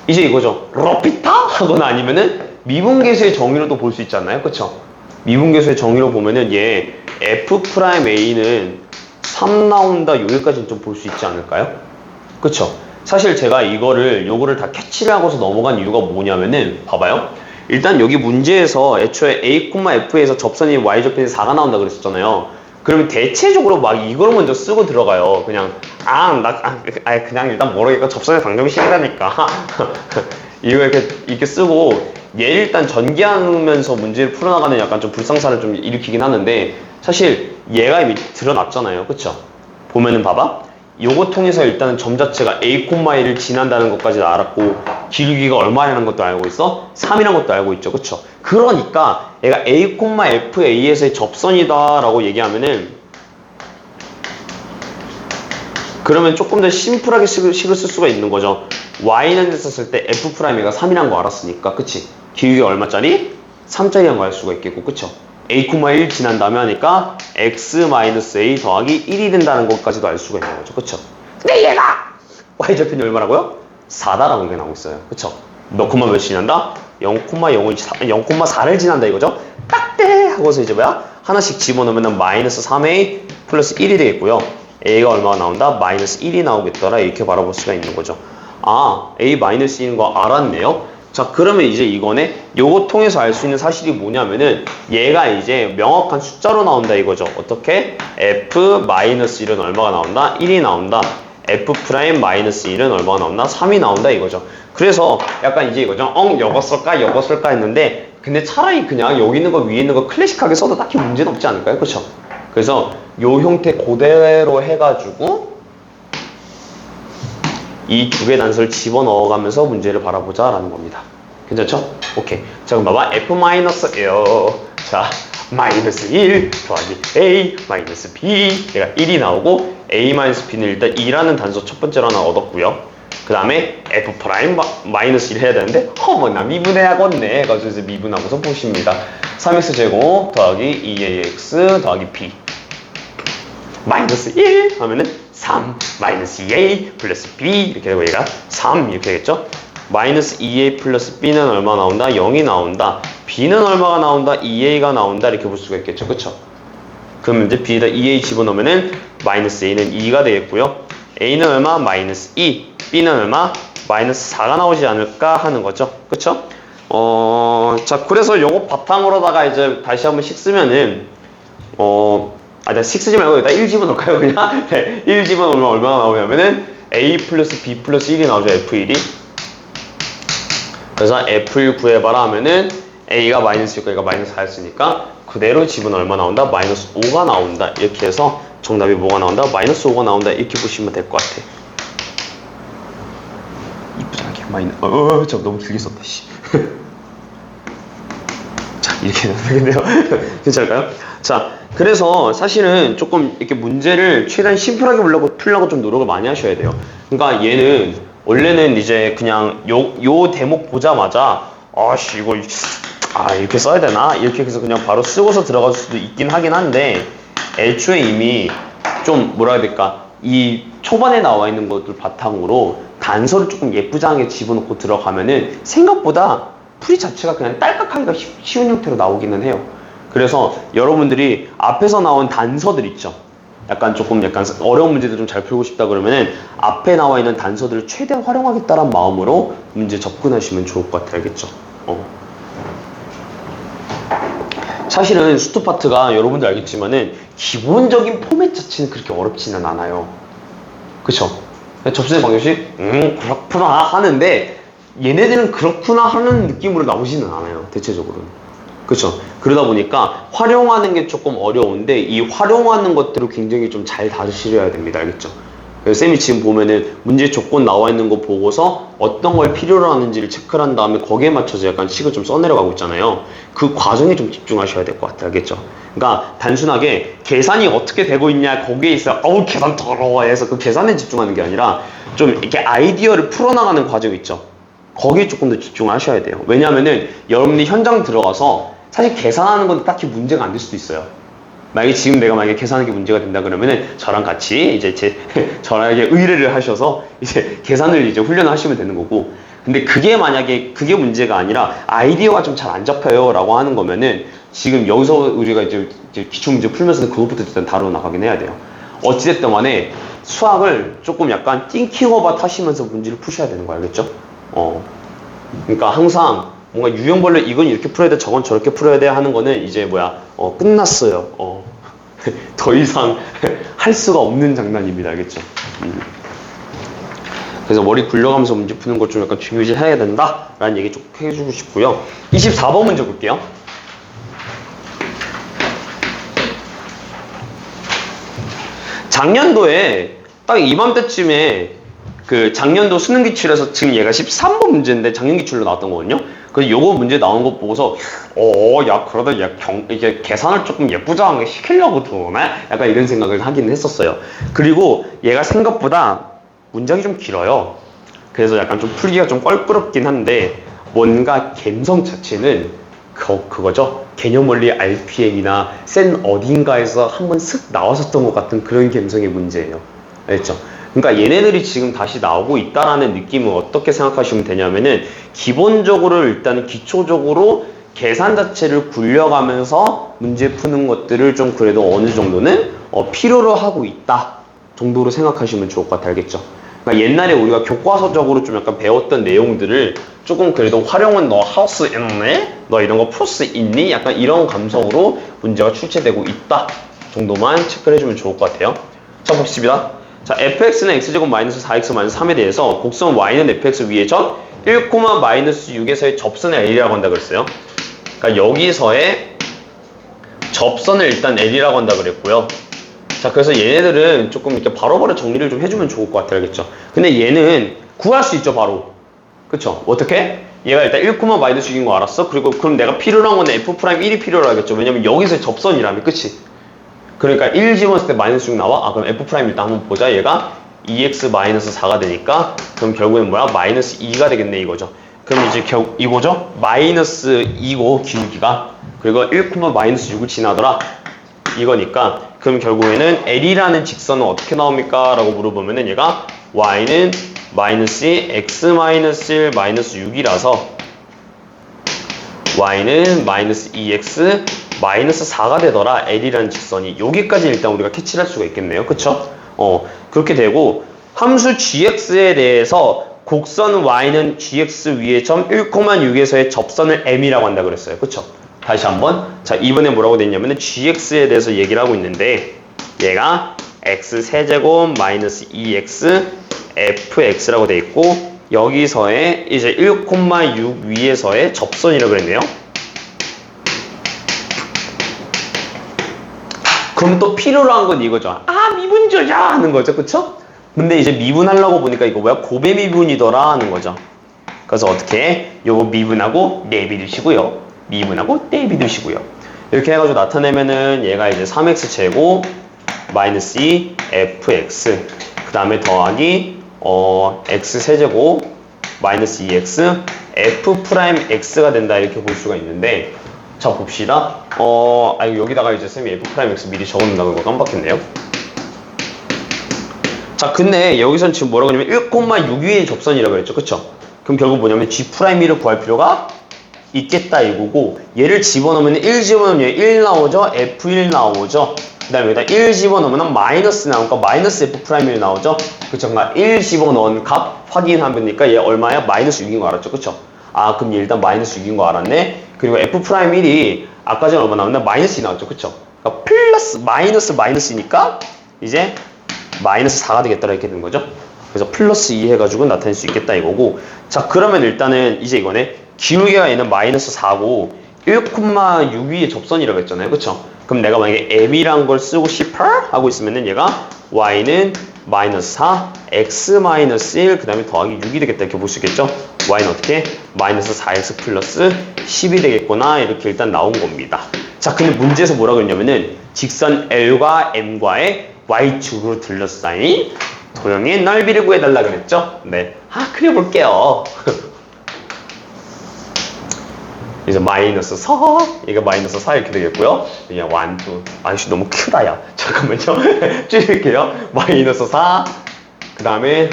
이제 이거죠. 러피타? 하거나 아니면은 미분계수의 정의로도 볼 수 있지 않나요? 그쵸? 미분계수의 정의로 보면은 얘 F'A는 3 나온다 여기까지는 좀 볼 수 있지 않을까요? 그쵸? 사실 제가 요거를 다 캐치를 하고서 넘어간 이유가 뭐냐면은 봐봐요. 일단 여기 문제에서 애초에 A, F에서 접선이 Y절편이 4가 나온다 그랬었잖아요. 그러면 대체적으로 막 이걸 먼저 쓰고 들어가요. 그냥 그냥 일단 모르겠고 접선의 방정식 식이라니까 이거 이렇게 쓰고 얘 일단 전개하면서 문제를 풀어나가는 약간 좀 불상사를 좀 일으키긴 하는데 사실 얘가 이미 드러났잖아요. 그쵸? 보면은 봐봐. 요거 통해서 일단은 점 자체가 a, 1을 지난다는 것까지 알았고 기울기가 얼마라는 것도 알고 있어? 3이라는 것도 알고 있죠. 그쵸? 그러니까 얘가 a, FA에서의 접선이다 라고 얘기하면은 그러면 조금 더 심플하게 식을 쓸 수가 있는 거죠. y는 됐었을 때 F'가 3이라는 거 알았으니까 그치? 기울기가 얼마짜리? 3짜리란 거 알 수가 있겠고 그쵸? a, 1 지난 다음에 하니까 x-a 더하기 1이 된다는 것까지도 알 수가 있는 거죠. 그쵸? 근데 얘가 y절편이 얼마라고요? 4다라고 얘기가 나오고 있어요. 그쵸? 몇 지난다? 0,4를 지난다 이거죠? 딱대! 하고서 이제 뭐야? 하나씩 집어넣으면 마이너스 3a 플러스 1이 되겠고요. a가 얼마가 나온다? 마이너스 1이 나오겠더라. 이렇게 바라볼 수가 있는 거죠. a 마이너스 1인 거 알았네요. 자, 그러면 이제 이거네. 요거 통해서 알 수 있는 사실이 뭐냐면은 얘가 이제 명확한 숫자로 나온다 이거죠. 어떻게? F-1은 얼마가 나온다? 1이 나온다. F'-1은 얼마가 나온다? 3이 나온다 이거죠. 그래서 약간 이제 이거죠. 요거 쓸까 했는데 근데 차라리 그냥 여기 있는 거 위에 있는 거 클래식하게 써도 딱히 문제는 없지 않을까요? 그쵸? 그래서 요 형태 그대로 해가지고 이 두 개 단서를 집어넣어가면서 문제를 바라보자 라는 겁니다. 괜찮죠? 오케이. 자, 그럼 봐봐. F-1. 자, 마이너스 1 더하기 A 마이너스 B. 얘가 1이 나오고 A 마이너스 B는 일단 2라는 단서 첫 번째로 하나 얻었고요. 그 다음에 F' 마이너스 1 해야 되는데 나 미분해야겠네. 그래서 이제 미분하고서 보십니다. 3x 제곱 더하기 2ax 더하기 b 마이너스 1 하면은 3 마이너스 2a 플러스 b 이렇게 되고 얘가 3 이렇게 되겠죠? 마이너스 2a 플러스 b는 얼마 나온다? 0이 나온다. b는 얼마가 나온다? 2a가 나온다. 이렇게 볼 수가 있겠죠? 그쵸? 그럼 이제 b에다 2a 집어넣으면은 마이너스 a는 2가 되겠고요. a는 얼마? 마이너스 2. b는 얼마? 마이너스 4가 나오지 않을까 하는 거죠. 그쵸? 자, 그래서 요거 바탕으로다가 이제 다시 한번 식 쓰면은, 식 쓰지 말고 일단 1 집어넣을까요? 그냥? 네, 1 집어넣으면 얼마가 나오냐면은 a 플러스 b 플러스 1이 나오죠. f1이. 그래서 f1 구해봐라 하면은 a가 마이너스 6과 얘가 마이너스 4였으니까 그대로 집어넣으면 얼마 나온다? 마이너스 5가 나온다. 이렇게 해서 정답이 뭐가 나온다? 마이너스 5가 나온다. 이렇게 보시면 될 것 같아. 이쁘장하게 저 너무 길게 썼다, 씨. 자, 이렇게 되겠네요. 괜찮을까요? 자, 그래서 사실은 조금 이렇게 문제를 최대한 심플하게 풀려고 좀 노력을 많이 하셔야 돼요. 그러니까 얘는 원래는 이제 그냥 요 대목 보자마자 이거 이렇게 써야 되나? 이렇게 해서 그냥 바로 쓰고서 들어갈 수도 있긴 하긴 한데 애초에 이미 좀 뭐라 해야 될까? 이 초반에 나와 있는 것들 바탕으로 단서를 조금 예쁘장하게 집어넣고 들어가면은 생각보다 풀이 자체가 그냥 딸깍하기가 쉬운 형태로 나오기는 해요. 그래서 여러분들이 앞에서 나온 단서들 있죠. 약간 조금 약간 어려운 문제들 좀 잘 풀고 싶다 그러면은 앞에 나와 있는 단서들을 최대한 활용하겠다는 마음으로 문제 접근하시면 좋을 것 같아요. 알겠죠? 사실은 수트 파트가 여러분들 알겠지만은 기본적인 포맷 자체는 그렇게 어렵지는 않아요. 그쵸? 접선의 방정식 그렇구나 하는데 얘네들은 그렇구나 하는 느낌으로 나오지는 않아요. 대체적으로는. 그쵸? 그러다 보니까 활용하는 게 조금 어려운데 이 활용하는 것들을 굉장히 좀 잘 다루셔야 됩니다. 알겠죠? 그래서 쌤이 지금 보면은 문제 조건 나와 있는 거 보고서 어떤 걸 필요로 하는지를 체크를 한 다음에 거기에 맞춰서 약간 식을 좀 써내려가고 있잖아요. 그 과정에 좀 집중하셔야 될 것 같아요. 알겠죠? 그러니까 단순하게 계산이 어떻게 되고 있냐 거기에 있어 어우 계산 더러워 해서 그 계산에 집중하는 게 아니라 좀 이렇게 아이디어를 풀어나가는 과정 있죠? 거기에 조금 더 집중하셔야 돼요. 왜냐하면은 여러분이 현장 들어가서 사실 계산하는 건 딱히 문제가 안 될 수도 있어요. 만약에 지금 내가 만약에 계산하는 게 문제가 된다 그러면은 저랑 같이 이제 저에게 의뢰를 하셔서 이제 계산을 이제 훈련하시면 되는 거고, 근데 그게 만약에 그게 문제가 아니라 아이디어가 좀 잘 안 잡혀요 라고 하는 거면은 지금 여기서 우리가 이제 기출 문제 풀면서 그것부터 일단 다루어 나가긴 해야 돼요. 어찌됐든 간에 수학을 조금 약간 띵킹 오버 타시면서 문제를 푸셔야 되는 거 알겠죠? 그러니까 항상 뭔가 유형별로 이건 이렇게 풀어야 돼 저건 저렇게 풀어야 돼 하는 거는 이제 끝났어요. 더 이상 할 수가 없는 장난입니다. 알겠죠? 그래서 머리 굴려가면서 문제 푸는 것 좀 약간 중요시 해야 된다 라는 얘기 좀 해주고 싶고요. 24번 문제 볼게요. 작년도에 딱 이맘때쯤에 그 작년도 수능 기출에서 지금 얘가 13번 문제인데 작년 기출로 나왔던 거거든요. 그래서 요거 문제 나온 거 보고서 야 그러다 이게 계산을 조금 예쁘장하게 시키려고 들어오나? 약간 이런 생각을 하긴 했었어요. 그리고 얘가 생각보다 문장이 좀 길어요. 그래서 약간 좀 풀기가 좀 껄끄럽긴 한데 뭔가 감성 자체는 그거죠. 개념원리 RPM이나 센 어딘가에서 한번 슥 나왔었던 것 같은 그런 감성의 문제예요. 알겠죠? 그러니까 얘네들이 지금 다시 나오고 있다라는 느낌은 어떻게 생각하시면 되냐면은 기본적으로 일단은 기초적으로 계산 자체를 굴려가면서 문제 푸는 것들을 좀 그래도 어느 정도는 필요로 하고 있다 정도로 생각하시면 좋을 것 같아요. 알겠죠? 그러니까 옛날에 우리가 교과서적으로 좀 약간 배웠던 내용들을 조금 그래도 활용은 너 할 수 있네? 너 이런 거 풀 수 있니? 약간 이런 감성으로 문제가 출제되고 있다 정도만 체크를 해주면 좋을 것 같아요. 자, 봅시다. 자, fx는 x제곱 마이너스 4x 마이너스 3에 대해서 곡선 y는 fx 위에 점 1, 마이너스 6에서의 접선을 L이라고 한다 그랬어요. 그러니까 여기서의 접선을 일단 L이라고 한다 그랬고요. 자, 그래서 얘네들은 조금 이렇게 바로바로 정리를 좀 해주면 좋을 것 같아요. 알겠죠? 근데 얘는 구할 수 있죠, 바로. 그쵸? 어떻게? 얘가 일단 1, 마이너스 6인 거 알았어? 그리고 그럼 내가 필요로 한 거는 f'1이 필요로 하겠죠. 왜냐면 여기서의 접선이라면, 그치? 그러니까 1 집어넣을 때 마이너스 6 나와? 그럼 f' 일단 한번 보자. 얘가 2x 마이너스 4가 되니까 그럼 결국엔 뭐야? 마이너스 2가 되겠네 이거죠. 그럼 이제 이거죠? 마이너스 2고 기울기가 그리고 1, 마이너스 6을 지나더라 이거니까 그럼 결국에는 L이라는 직선은 어떻게 나옵니까? 라고 물어보면은 얘가 y는 마이너스 x 마이너스 1 마이너스 6이라서 y는 마이너스 2x 마이너스 4가 되더라. L이라는 직선이 여기까지 일단 우리가 캐치를 할 수가 있겠네요. 그쵸? 그렇게 되고 함수 gx에 대해서 곡선 y는 gx 위에 점 1,6에서의 접선을 m이라고 한다 그랬어요. 그쵸? 다시 한번. 자, 이번에 뭐라고 됐냐면은 gx에 대해서 얘기를 하고 있는데 얘가 x 세제곱 마이너스 2x fx라고 돼 있고 여기서의 이제 1,6 위에서의 접선이라고 그랬네요. 그럼 또 필요로 한 건 이거죠. 미분조야 하는 거죠. 그쵸? 근데 이제 미분하려고 보니까 이거 뭐야? 고배 미분이더라 하는 거죠. 그래서 어떻게? 요거 미분하고 내비두시고요. 미분하고 내비두시고요. 이렇게 해가지고 나타내면은 얘가 이제 3x 제곱 마이너스 2 fx 그 다음에 더하기 x 세제곱 마이너스 2x f'x가 된다 이렇게 볼 수가 있는데 자 봅시다. 여기다가 이제 쌤이 f'x 미리 적어놓는다는 거 깜빡했네요. 자 근데 여기선 지금 뭐라고 하냐면 1,6 위의 접선이라고 했죠. 그쵸? 그럼 결국 뭐냐면 g'를 구할 필요가 있겠다 이거고 얘를 집어넣으면 1 집어넣으면 1 나오죠? f1 나오죠? 그 다음에 여기다 1 집어넣으면 마이너스 나오니까 마이너스 F'1이 나오죠? 그쵸? 그러니까 1 집어넣은 값 확인해보니까 얘 얼마야? 마이너스 6인 거 알았죠? 그쵸? 아, 그럼 얘 일단 마이너스 6인 거 알았네? 그리고 F'1이 아까 전에 얼마 나왔나? 마이너스 2 나왔죠? 그쵸? 그러니까 플러스, 마이너스니까 이제 마이너스 4가 되겠다 이렇게 되는 거죠? 그래서 플러스 2 해가지고 나타낼 수 있겠다 이거고. 자, 그러면 일단은 이제 이거네. 기울기가 얘는 마이너스 4고 1,6 위에 접선이라고 했잖아요. 그쵸? 그럼 내가 만약에 m이란 걸 쓰고 싶어 하고 있으면은 얘가 y는 마이너스 4, x 마이너스 1, 그 다음에 더하기 6이 되겠다 이렇게 볼 수 있겠죠? y는 어떻게? 마이너스 4x 플러스 10이 되겠구나 이렇게 일단 나온 겁니다. 자, 근데 문제에서 뭐라 그랬냐면은 직선 L과 M과의 y축으로 둘러싸인 도형의 넓이를 구해달라 그랬죠? 네. 그려볼게요. 이제 마이너스 4, 이거 마이너스 4 이렇게 되겠고요. 그냥 1, 2, 아이씨 너무 크다 야. 잠깐만요. 줄일게요. 마이너스 4, 그 다음에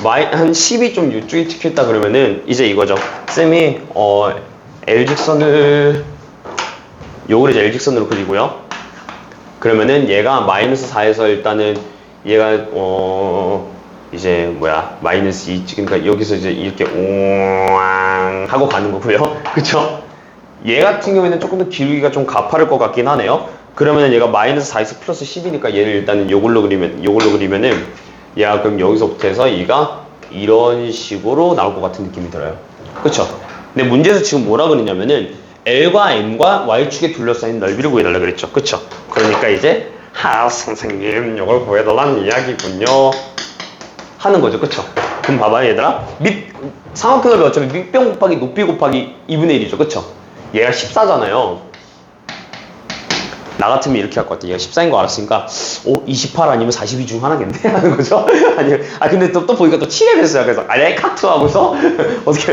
한 10이 좀 이쪽에 찍혔다 그러면은 이제 이거죠. 쌤이 L직선을 요걸 이제 L직선으로 그리고요. 그러면은 얘가 마이너스 4에서 일단은 얘가 이제 마이너스 2 그러니까 여기서 이제 이렇게 오앙 하고 가는 거고요. 그쵸? 얘 같은 경우에는 조금 더 기울기가 좀 가파를 것 같긴 하네요. 그러면은 얘가 마이너스 4에서 플러스 10이니까 얘를 일단은 요걸로 그리면은 얘가 그럼 여기서부터 해서 얘가 이런 식으로 나올 것 같은 느낌이 들어요. 그쵸? 근데 문제에서 지금 뭐라 그러냐면은 L과 M과 Y축에 둘러싸인 넓이를 구해달라 그랬죠. 그쵸? 그러니까 이제 선생님 이걸 구해달라는 이야기군요 하는 거죠. 그쵸? 그럼 봐봐 얘들아, 삼각형 넓이 어차피 밑변 곱하기 높이 곱하기 2분의 1이죠. 그쵸? 얘가 14잖아요. 나 같으면 이렇게 할 것 같아. 얘가 14인 거 알았으니까 28 아니면 42 중 하나겠네 하는 거죠. 근데 또 보니까 또 7에 됐어요. 그래서 카트 하고서 어떻게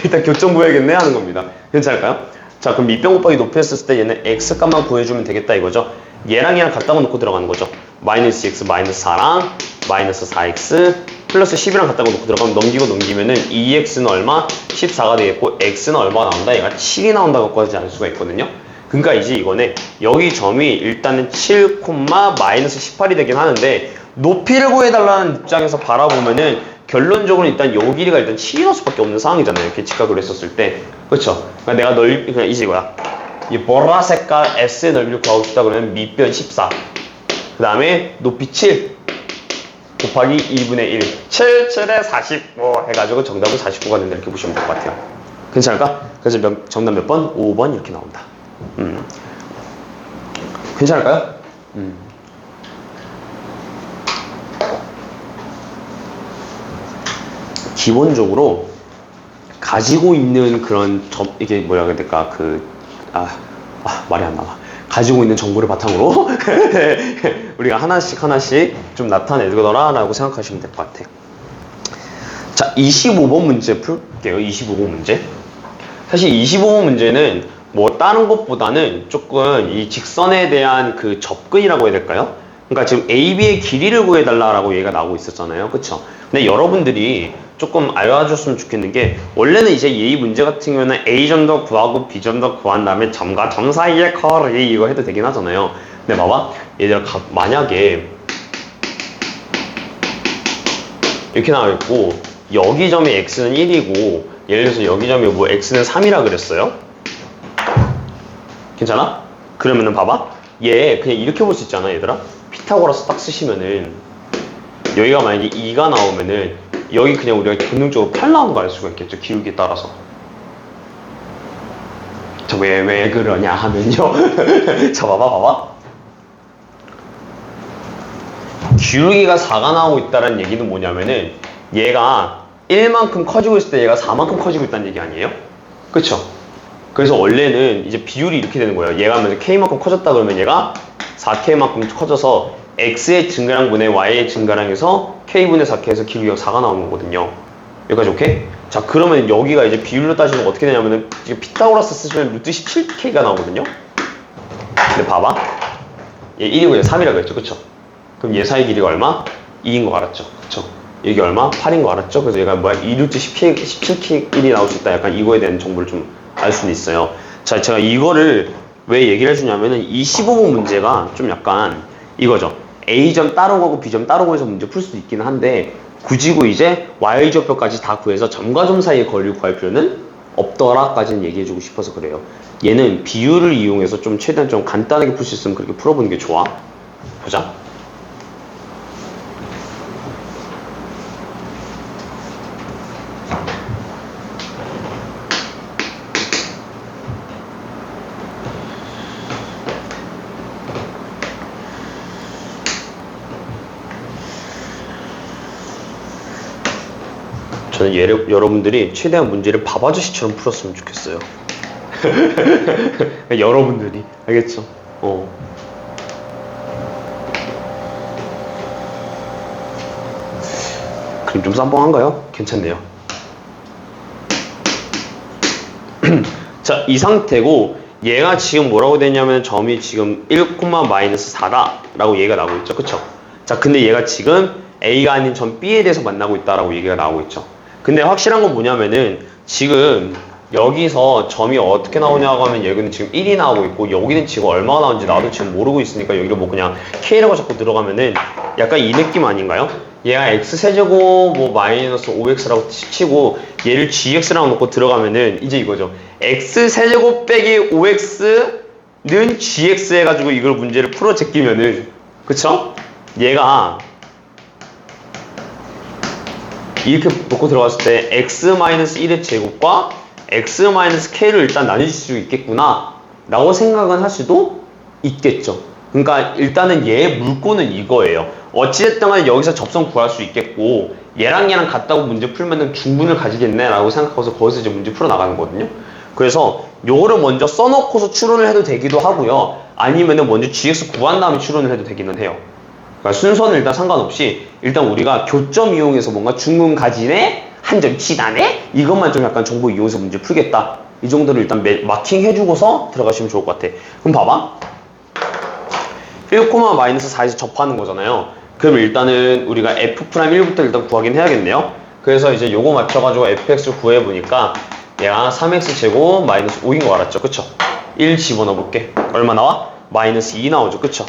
일단 교점 구해야겠네 하는 겁니다. 괜찮을까요? 자, 그럼 밑변 곱하기 높이 했을 때 얘는 x 값만 구해주면 되겠다 이거죠. 얘랑 같다고 놓고 들어가는 거죠. 마이너스 x 마이너스 4랑 마이너스 4x 플러스 10이랑 같다고 놓고 들어가면 넘기면은 2x는 얼마? 14가 되겠고 x는 얼마가 나온다? 얘가 7이 나온다고 하지 않을 수가 있거든요. 그러니까 이제 이거는 여기 점이 일단은 7, 마이너스 18이 되긴 하는데 높이를 구해달라는 입장에서 바라보면은 결론적으로 일단 요 길이가 일단 7이 나올 수밖에 없는 상황이잖아요. 이렇게 직각으로 했었을 때. 그렇죠? 그러니까 내가 그냥 이제 이거야. 이 보라 색깔 S의 넓이를 구하고 싶다 그러면 밑변 14. 그 다음에 높이 7 곱하기 2분의 1. 7, 7에 45 해가지고 정답은 49가 된다 이렇게 보시면 될 것 같아요. 괜찮을까? 그래서 정답 몇 번? 5번 이렇게 나온다. 괜찮을까요? 기본적으로 가지고 있는 그런 이게 뭐라 해야 될까 말이 안 나와. 가지고 있는 정보를 바탕으로 우리가 하나씩 좀 나타내거라 라고 생각하시면 될 것 같아요. 자, 25번 문제 풀게요. 25번 문제. 사실 25번 문제는 뭐 다른 것보다는 조금 이 직선에 대한 그 접근이라고 해야 될까요? 그러니까 지금 AB의 길이를 구해달라고 얘가 나오고 있었잖아요. 그쵸? 근데 여러분들이 조금 알아줬으면 좋겠는 게 원래는 이제 이 문제 같은 경우는 A점도 구하고 B점도 구한 다음에 점과 점 사이의 거리 이거 해도 되긴 하잖아요. 근데 봐봐 얘들아 만약에 이렇게 나와있고 여기 점의 x는 1이고 예를 들어서 여기 점이 뭐 x는 3이라 그랬어요. 괜찮아? 그러면은 봐봐 얘 그냥 이렇게 볼 수 있잖아 얘들아. 피타고라스 딱 쓰시면은 여기가 만약에 2가 나오면은 여기 그냥 우리가 본능적으로 8 나오는 거 알 수가 있겠죠. 기울기에 따라서. 자, 왜 그러냐 하면요. 자, 봐봐. 기울기가 4가 나오고 있다는 얘기는 뭐냐면은 얘가 1만큼 커지고 있을 때 얘가 4만큼 커지고 있다는 얘기 아니에요? 그쵸? 그래서 원래는 이제 비율이 이렇게 되는 거예요. 얘가 만약에 K만큼 커졌다 그러면 얘가 4K만큼 커져서 X의 증가량분의 Y의 증가량에서 K분의 4K에서 기울기가 4가 나오는 거거든요. 여기까지 오케이? 자, 그러면 여기가 이제 비율로 따지면 어떻게 되냐면은 지금 피타고라스 쓰시면 루트 17K가 나오거든요. 근데 봐봐. 얘 1이고 얘 3이라고 했죠. 그쵸? 그럼 얘 사이 길이가 얼마? 2인 거 알았죠? 그쵸? 여기 얼마? 8인 거 알았죠? 그래서 얘가 2루트 17K1이 나올 수 있다. 약간 이거에 대한 정보를 좀 알 수는 있어요. 자, 제가 이거를 왜 얘기를 해주냐면은 이 15번 문제가 좀 약간 이거죠. A점 따로 가고 B점 따로 가서 문제 풀 수도 있긴 한데 굳이고 이제 Y좌표까지 다 구해서 점과 점 사이의 거리를 구할 필요는 없더라까지는 얘기해주고 싶어서 그래요. 얘는 비율을 이용해서 좀 최대한 좀 간단하게 풀 수 있으면 그렇게 풀어보는 게 좋아. 보자. 저는 여러분들이 최대한 문제를 밥아저씨처럼 풀었으면 좋겠어요. 여러분들이 알겠죠? 그림 좀 쌈뽕한가요? 괜찮네요. 자, 이 상태고 얘가 지금 뭐라고 됐냐면 점이 지금 1, 마이너스 4다 라고 얘기가 나오고 있죠. 그쵸? 자, 근데 얘가 지금 A가 아닌 점 B에 대해서 만나고 있다라고 얘기가 나오고 있죠. 근데 확실한 건 뭐냐면은 지금 여기서 점이 어떻게 나오냐고 하면 여기는 지금 1이 나오고 있고 여기는 지금 얼마가 나오는지 나도 지금 모르고 있으니까 여기를 뭐 그냥 K라고 자꾸 들어가면은 약간 이 느낌 아닌가요? 얘가 X세제곱 뭐 마이너스 5X라고 치고 얘를 GX라고 놓고 들어가면은 이제 이거죠. X세제곱 빼기 5X는 GX 해가지고 이걸 문제를 풀어 제끼면은 그쵸? 얘가 이렇게 놓고 들어갔을 때 x-1의 제곱과 x-k를 일단 나눠줄 수 있겠구나 라고 생각은 할 수도 있겠죠. 그러니까 일단은 얘의 물꼬는 이거예요. 어찌됐든 간에 여기서 접선 구할 수 있겠고 얘랑 같다고 문제 풀면은 중분을 가지겠네 라고 생각해서 거기서 이제 문제 풀어 나가는 거거든요. 그래서 요거를 먼저 써놓고서 추론을 해도 되기도 하고요. 아니면은 먼저 gx 구한 다음에 추론을 해도 되기는 해요. 그러니까 순서는 일단 상관없이 일단 우리가 교점 이용해서 뭔가 중분 가지네 한 점 치다네 이것만 좀 약간 정보 이용해서 문제 풀겠다 이 정도를 일단 마킹 해주고서 들어가시면 좋을 것 같아. 그럼 봐봐 1, 마이너스 4에서 접하는 거잖아요. 그럼 일단은 우리가 f'1부터 일단 구하긴 해야겠네요. 그래서 이제 요거 맞춰가지고 fx를 구해보니까 얘가 3x 제곱 마이너스 5인 거 알았죠? 그쵸? 1 집어넣어 볼게. 얼마 나와? 마이너스 2 나오죠? 그쵸?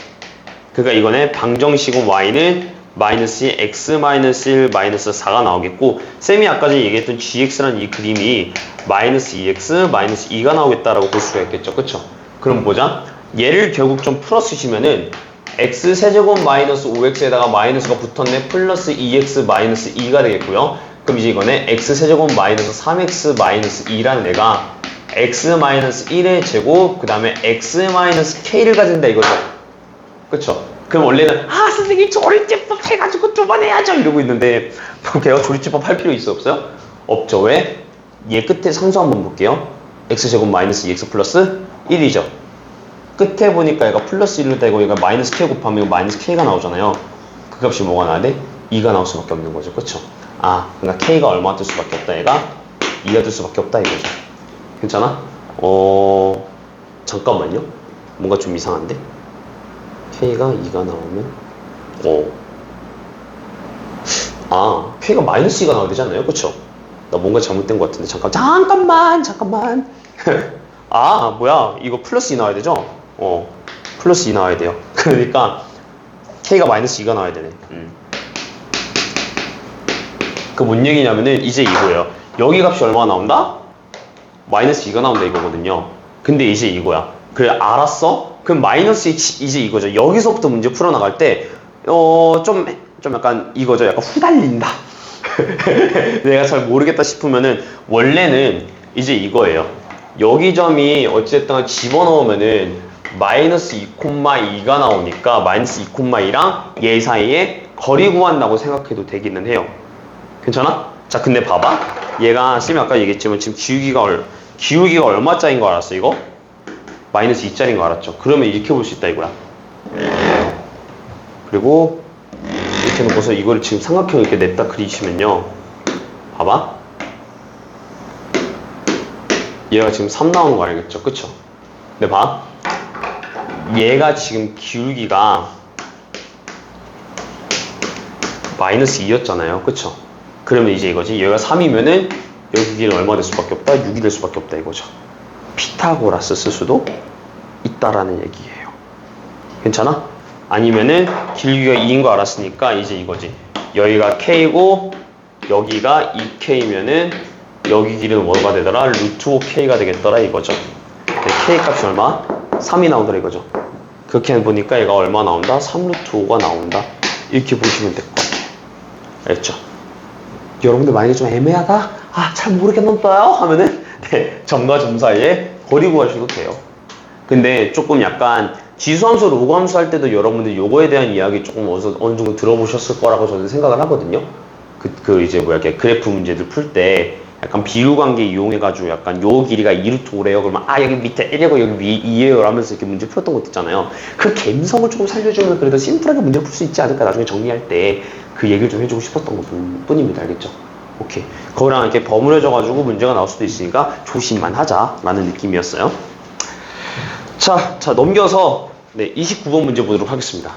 그러니까 이거는 방정식은 y는 마이너스 x 마이너스 1 마이너스 4가 나오겠고 쌤이 아까 전에 얘기했던 gx라는 이 그림이 마이너스 2x 마이너스 2가 나오겠다라고 볼 수가 있겠죠. 그쵸? 그럼 보자. 얘를 결국 좀 풀어 쓰시면은 x 세제곱 마이너스 5x에다가 마이너스가 붙었네 플러스 2x 마이너스 2가 되겠고요. 그럼 이제 이거는 x 세제곱 마이너스 3x 마이너스 2라는 애가 x 마이너스 1의 제곱 그 다음에 x 마이너스 k를 가진다 이거죠. 그쵸? 그럼 원래는 선생님 조립제법 해가지고 두 번 해야죠 이러고 있는데 걔가 조립제법 할 필요 있어 없어요? 없죠. 왜? 얘 끝에 상수 한번 볼게요. x제곱 마이너스 2x 플러스 1이죠. 끝에 보니까 얘가 플러스 1로 되고 얘가 마이너스 k 곱하면 마이너스 k가 나오잖아요. 그 값이 뭐가 나와야 돼? 2가 나올 수밖에 없는 거죠. 그쵸? 그러니까 k가 얼마 뜰 수밖에 없다. 얘가 2가 뜰 수밖에 없다 이거죠. 괜찮아? 잠깐만요. 뭔가 좀 이상한데? K가 2가 나오면 K가 마이너스 2가 나와야 되지 않나요? 그쵸? 나 뭔가 잘못된 것 같은데 잠깐만 뭐야 이거 플러스 2 나와야 되죠? 플러스 2 나와야 돼요. 그러니까 K가 마이너스 2가 나와야 되네. 그 뭔 얘기냐면은 이제 이거예요. 여기 값이 얼마가 나온다? 마이너스 2가 나온다 이거거든요. 근데 이제 이거야. 그래 알았어? 그럼 마이너스 이제 이거죠. 여기서부터 문제 풀어나갈 때 좀 약간 이거죠. 약간 후달린다. 내가 잘 모르겠다 싶으면은 원래는 이제 이거예요. 여기 점이 어쨌든 집어넣으면은 마이너스 2,2가 나오니까 마이너스 2,2랑 얘 사이에 거리 구한다고 생각해도 되기는 해요. 괜찮아? 자 근데 봐봐. 얘가 쌤이 아까 얘기했지만 지금 기울기가 얼마짜리인 거 알았어 이거? 마이너스 2짜리인 거 알았죠? 그러면 이렇게 볼 수 있다 이거야. 그리고 이렇게 놓고서 이걸 지금 삼각형 이렇게 냈다 그리시면요. 봐봐. 얘가 지금 3 나오는 거 알겠죠? 그쵸? 근데 봐. 얘가 지금 기울기가 마이너스 2였잖아요. 그쵸? 그러면 이제 이거지. 얘가 3이면은 여기 길이는 얼마 될 수밖에 없다? 6이 될 수밖에 없다 이거죠. 피타고라스 쓸 수도 있다라는 얘기예요. 괜찮아? 아니면은 길이가 2인 거 알았으니까 이제 이거지. 여기가 K고 여기가 2K면은 여기 길이는 뭐가 되더라? 루트 5K가 되겠더라 이거죠. K 값이 얼마? 3이 나오더라 이거죠. 그렇게 보니까 얘가 얼마 나온다? 3루트 5가 나온다. 이렇게 보시면 될 것 같아요. 알겠죠? 여러분들 만약에 좀 애매하다? 아, 잘 모르겠는데요? 하면은 네, 점과 점 사이에 거리 구하셔도 돼요. 근데 조금 약간 지수함수, 로그함수 할 때도 여러분들 요거에 대한 이야기 조금 어느 정도 들어보셨을 거라고 저는 생각을 하거든요. 이제 이렇게 그래프 문제들 풀 때 약간 비율 관계 이용해가지고 약간 요 길이가 2루트 5래요. 그러면 여기 밑에 1이고 여기 위 2예요. 라면서 이렇게 문제 풀었던 것도 있잖아요. 그 감성을 조금 살려주면 그래도 심플하게 문제를 풀 수 있지 않을까. 나중에 정리할 때 그 얘기를 좀 해주고 싶었던 것 뿐입니다. 알겠죠? 오케이. 거기랑 이렇게 버무려져가지고 문제가 나올 수도 있으니까 조심만 하자라는 느낌이었어요. 자, 넘겨서 네, 29번 문제 보도록 하겠습니다.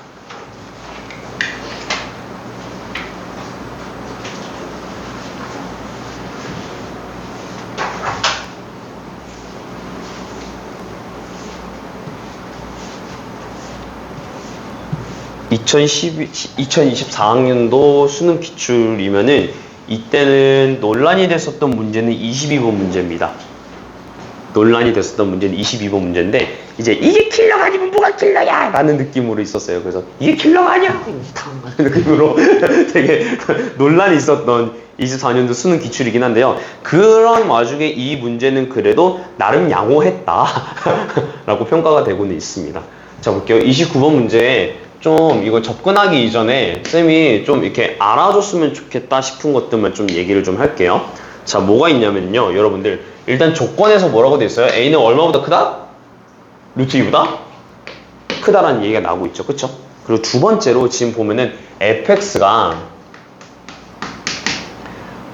(2012) 2024학년도 수능 기출이면은 이때는 논란이 됐었던 문제는 22번 문제입니다. 논란이 됐었던 문제는 22번 문제인데 이제 이게 킬러가 아니면 뭐가 킬러야 라는 느낌으로 있었어요. 그래서 이게 킬러가 아니야 이상한 느낌으로 되게 논란이 있었던 24년도 수능 기출이긴 한데요. 그런 와중에 이 문제는 그래도 나름 양호했다 라고 평가가 되고는 있습니다. 자, 볼게요. 29번 문제에 좀 이거 접근하기 이전에 쌤이 좀 이렇게 알아줬으면 좋겠다 싶은 것들만 좀 얘기를 좀 할게요. 자, 뭐가 있냐면요. 여러분들 일단 조건에서 뭐라고 돼 있어요? A는 얼마보다 크다? 루트 2보다 크다라는 얘기가 나오고 있죠. 그쵸? 그리고 두 번째로 지금 보면은 fx가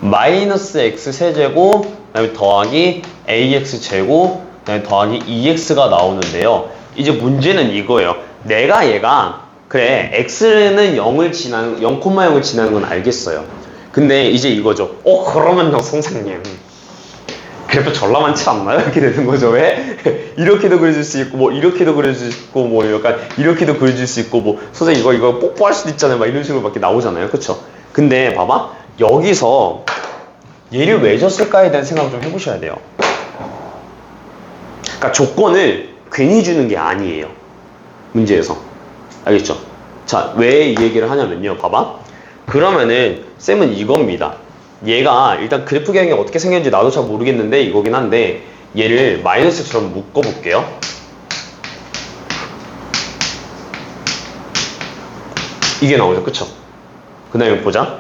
마이너스 x 세제곱 그 다음에 더하기 ax 제곱 그 다음에 더하기 2x가 나오는데요. 이제 문제는 이거예요. 내가 얘가 그래 x는 0을 지나는 0,0을 지나는 건 알겠어요. 근데 이제 이거죠. 그러면요 선생님 그래도 졸라 많지 않나요? 이렇게 되는 거죠. 왜? 이렇게도 그려줄 수 있고 뭐 이렇게도 그려줄 수 있고 뭐 약간 이렇게도 그려줄 수 있고 뭐 선생님 이거 뽀뽀할 수도 있잖아요. 막 이런 식으로 밖에 나오잖아요. 그쵸? 근데 봐봐 여기서 얘를 왜 줬을까에 대한 생각을 좀 해보셔야 돼요. 그러니까 조건을 괜히 주는 게 아니에요. 문제에서. 알겠죠? 자, 왜 이 얘기를 하냐면요. 봐봐. 그러면은 쌤은 이겁니다. 얘가 일단 그래프 개형이 어떻게 생겼는지 나도 잘 모르겠는데 이거긴 한데 얘를 마이너스처럼 묶어볼게요. 이게 나오죠. 그쵸? 그 다음에 보자.